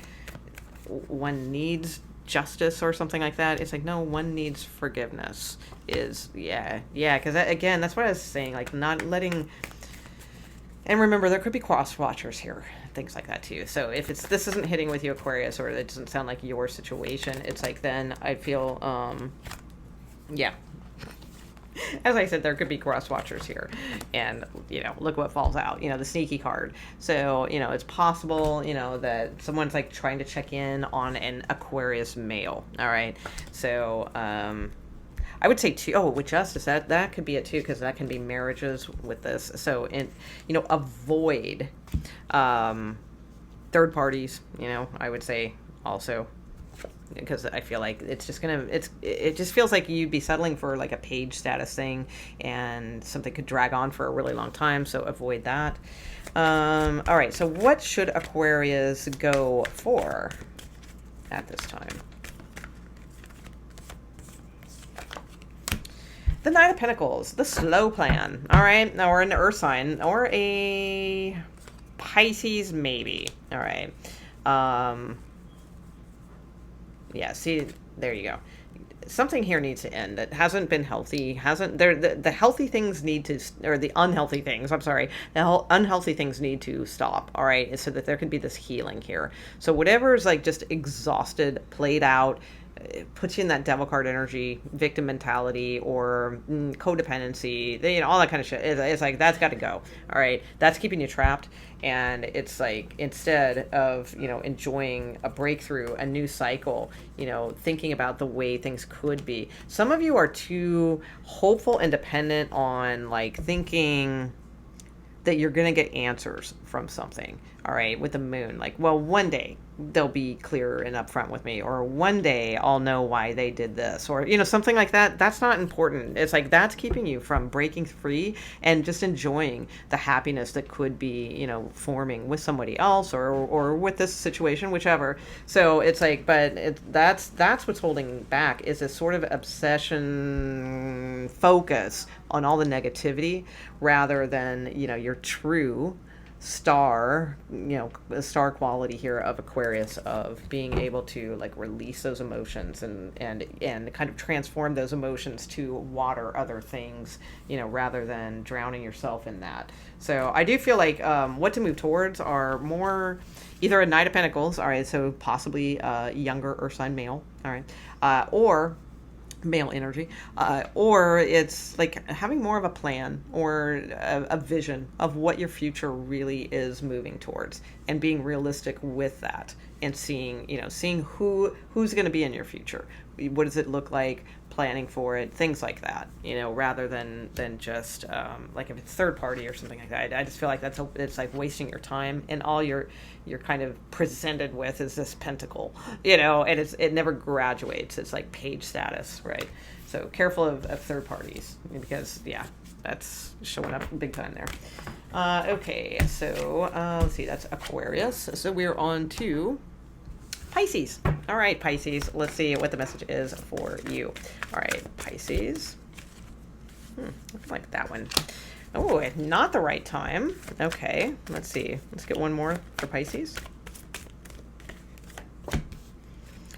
one needs justice or something like that. It's like, no, one needs forgiveness. Is, yeah, because again, that's what I was saying, like not letting, and remember, there could be cross watchers here, things like that too. So if this isn't hitting with you, Aquarius, or it doesn't sound like your situation, it's like, then I feel, yeah, As I said, there could be cross watchers here, and look what falls out. The sneaky card. So it's possible that someone's like trying to check in on an Aquarius male. All right, so I would say too. Oh, with justice, that could be it too, because that can be marriages with this. So avoid third parties. I would say also, because I feel like it's just it just feels like you'd be settling for like a page status thing, and something could drag on for a really long time, so avoid that. All right, so what should Aquarius go for at this time? The Knight of Pentacles, the slow plan. All right, now we're an Earth sign or a Pisces maybe. All right. Yeah, see, there you go. Something here needs to end. It hasn't been healthy. The healthy things need to, or the unhealthy things, I'm sorry, the unhealthy things need to stop, all right, so that there can be this healing here. So whatever is like just exhausted, played out, puts you in that devil card energy, victim mentality, or codependency, all that kind of shit. It's like, that's got to go. All right, that's keeping you trapped. And it's like, instead of enjoying a breakthrough, a new cycle, thinking about the way things could be. Some of you are too hopeful and dependent on like thinking that you're gonna get answers from something. All right, with the moon, like, well, one day they'll be clear and upfront with me, or one day I'll know why they did this, or something like that. That's not important. It's like, that's keeping you from breaking free and just enjoying the happiness that could be forming with somebody else, or with this situation, whichever. So it's like, but that's what's holding back, is this sort of obsession focus on all the negativity, rather than your true star quality here of Aquarius, of being able to like release those emotions and kind of transform those emotions to water other things, rather than drowning yourself in that. So I do feel like what to move towards are more either a Knight of Pentacles, all right, so possibly younger Earth sign male, all right, or male energy, or it's like having more of a plan or a vision of what your future really is moving towards, and being realistic with that, and seeing who's going to be in your future, what does it look like, planning for it, things like that, rather than just like if it's third party or something like that. I just feel like it's like wasting your time, and all you're kind of presented with is this pentacle, and it never graduates. It's like page status, right? So careful of third parties, because that's showing up big time there. Okay, so let's see, that's Aquarius. So we're on to Pisces. All right, Pisces. Let's see what the message is for you. All right, Pisces. I like that one. Oh, not the right time. Okay, let's see. Let's get one more for Pisces.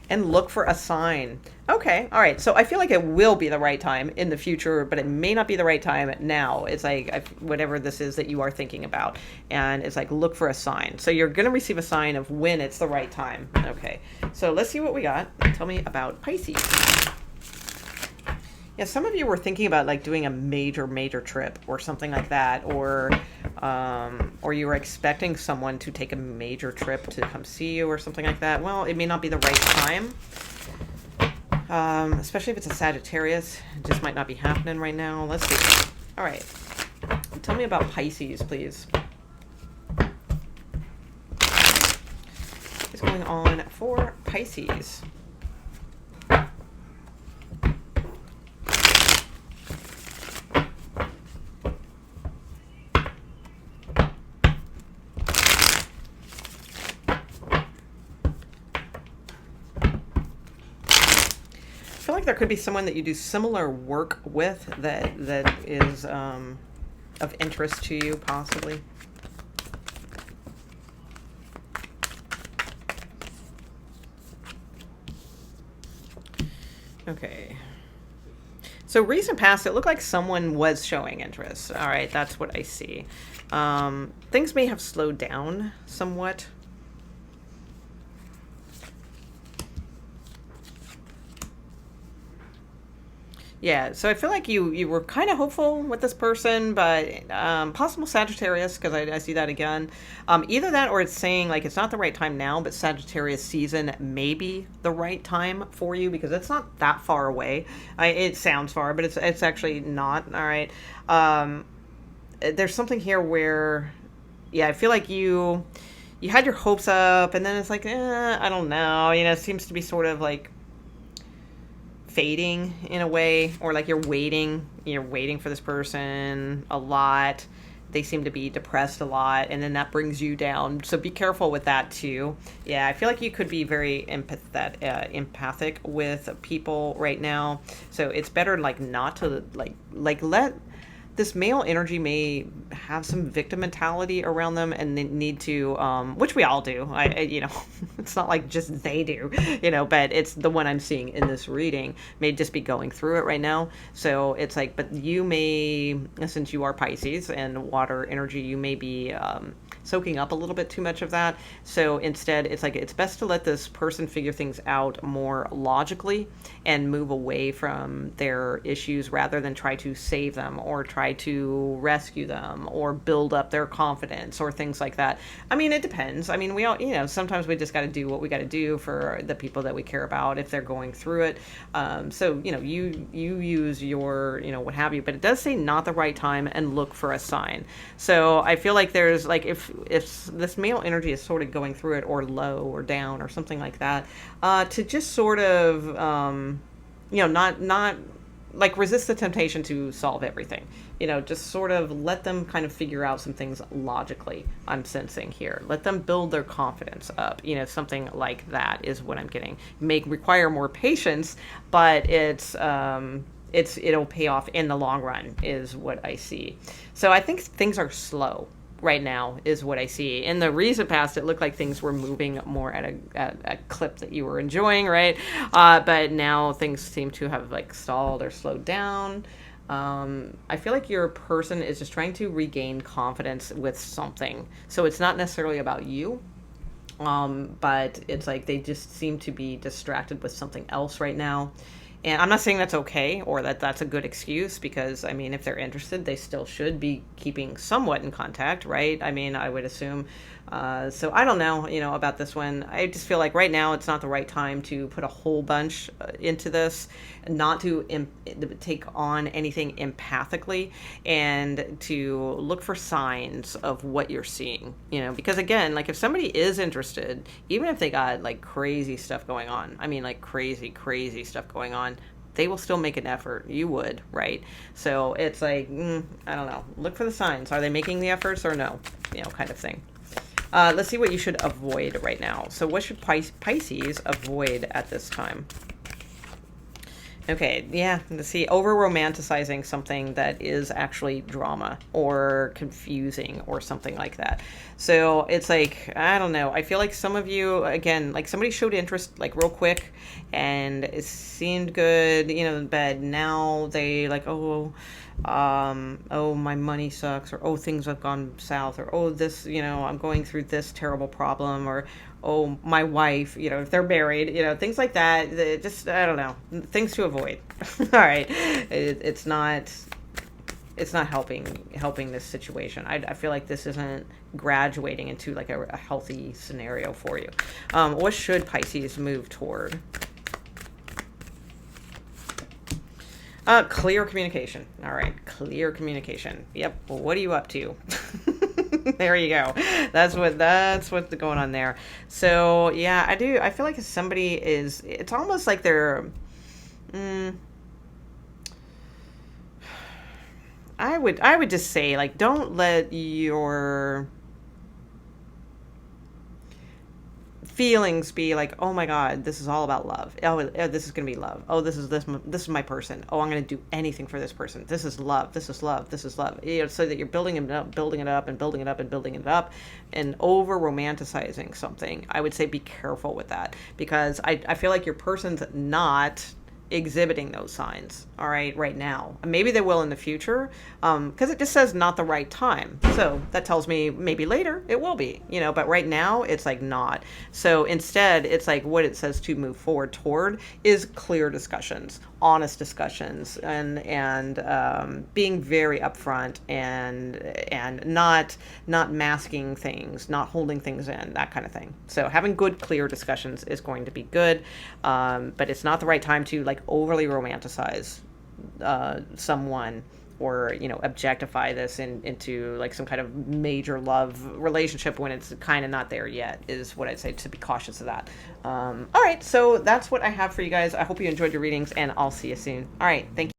And look for a sign. Okay, all right. So I feel like it will be the right time in the future, but it may not be the right time now. It's like whatever this is that you are thinking about. And it's like, look for a sign. So you're going to receive a sign of when it's the right time. Okay, so let's see what we got. Tell me about Pisces. Yeah, some of you were thinking about like doing a major trip or something like that, or you were expecting someone to take a major trip to come see you or something like that. Well, it may not be the right time, especially if it's a Sagittarius. It just might not be happening right now. Let's see. All right, tell me about Pisces, please. What's going on for Pisces? I feel like there could be someone that you do similar work with that is of interest to you, possibly. Okay. So recent past, it looked like someone was showing interest. All right, that's what I see. Things may have slowed down somewhat. Yeah, so I feel like you were kind of hopeful with this person, but possible Sagittarius, because I see that again. Either that, or it's saying like it's not the right time now, but Sagittarius season may be the right time for you because it's not that far away. It sounds far, but it's actually not. All right. There's something here where, yeah, I feel like you had your hopes up, and then it's like, I don't know. It seems to be sort of like fading in a way, or like you're waiting for this person a lot. They seem to be depressed a lot, and then that brings you down, so be careful with that too. Yeah, I feel like you could be very empathic with people right now, so it's better like not to like let this male energy may have some victim mentality around them, and they need to, which we all do. It's not like just they do, but it's the one I'm seeing in this reading may just be going through it right now. So it's like, but you may, since you are Pisces and water energy, you may be soaking up a little bit too much of that. So instead, it's like it's best to let this person figure things out more logically and move away from their issues rather than try to save them or try to rescue them or build up their confidence or things like that. I mean, it depends. I mean, we all, sometimes we just got to do what we got to do for the people that we care about if they're going through it. So, you use your, what have you, but it does say not the right time and look for a sign. So I feel like there's like, if this male energy is sort of going through it or low or down or something like that, to just sort of, not like resist the temptation to solve everything, just sort of let them kind of figure out some things logically. I'm sensing here, let them build their confidence up, something like that is what I'm getting. May require more patience, but it'll pay off in the long run is what I see. So I think things are slow right now is what I see. In the recent past, it looked like things were moving more at a clip that you were enjoying, right? But now things seem to have like stalled or slowed down. I feel like your person is just trying to regain confidence with something. So it's not necessarily about you. But it's like they just seem to be distracted with something else right now. And I'm not saying that's okay or that that's a good excuse because, I mean, if they're interested, they still should be keeping somewhat in contact, right? I mean, I would assume. So I don't know, about this one. I just feel like right now it's not the right time to put a whole bunch into this, not to take on anything empathically, and to look for signs of what you're seeing, because again, like if somebody is interested, even if they got like crazy stuff going on, I mean like crazy stuff going on, they will still make an effort. You would, right? So it's like, I don't know. Look for the signs. Are they making the efforts or no? Kind of thing. Let's see what you should avoid right now. So what should Pisces avoid at this time? Okay, yeah, let's see, over-romanticizing something that is actually drama or confusing or something like that. So it's like, I don't know, I feel like some of you, again, like somebody showed interest like real quick and it seemed good, but now they like, oh, my money sucks, or oh, things have gone south, or oh, this, I'm going through this terrible problem, or oh, my wife, if they're married, things like that. Just, I don't know, things to avoid. All right, it's not helping this situation. I feel like this isn't graduating into like a healthy scenario for you. What should Pisces move toward? Clear communication. All right, clear communication. Yep. Well, what are you up to? There you go. That's what's going on there. So yeah, I feel like if somebody is, it's almost like they're. I would just say, like, don't let your feelings be like, oh my God, this is all about love. Oh, this is gonna be love. Oh, this is my person. Oh, I'm gonna do anything for this person. This is love. This is love. This is love. So that you're building it up, and over romanticizing something. I would say be careful with that, because I feel like your person's not exhibiting those signs, all right now. Maybe they will in the future, because it just says not the right time. So that tells me maybe later it will be, but right now it's like not. So instead, it's like what it says to move forward toward is clear discussions, honest discussions, and being very upfront and not masking things, not holding things in, that kind of thing. So having good, clear discussions is going to be good, but it's not the right time to like overly romanticize someone, or objectify this into like some kind of major love relationship when it's kind of not there yet, is what I'd say, to be cautious of that. All right, so that's what I have for you guys. I hope you enjoyed your readings, and I'll see you soon. All right, thank you.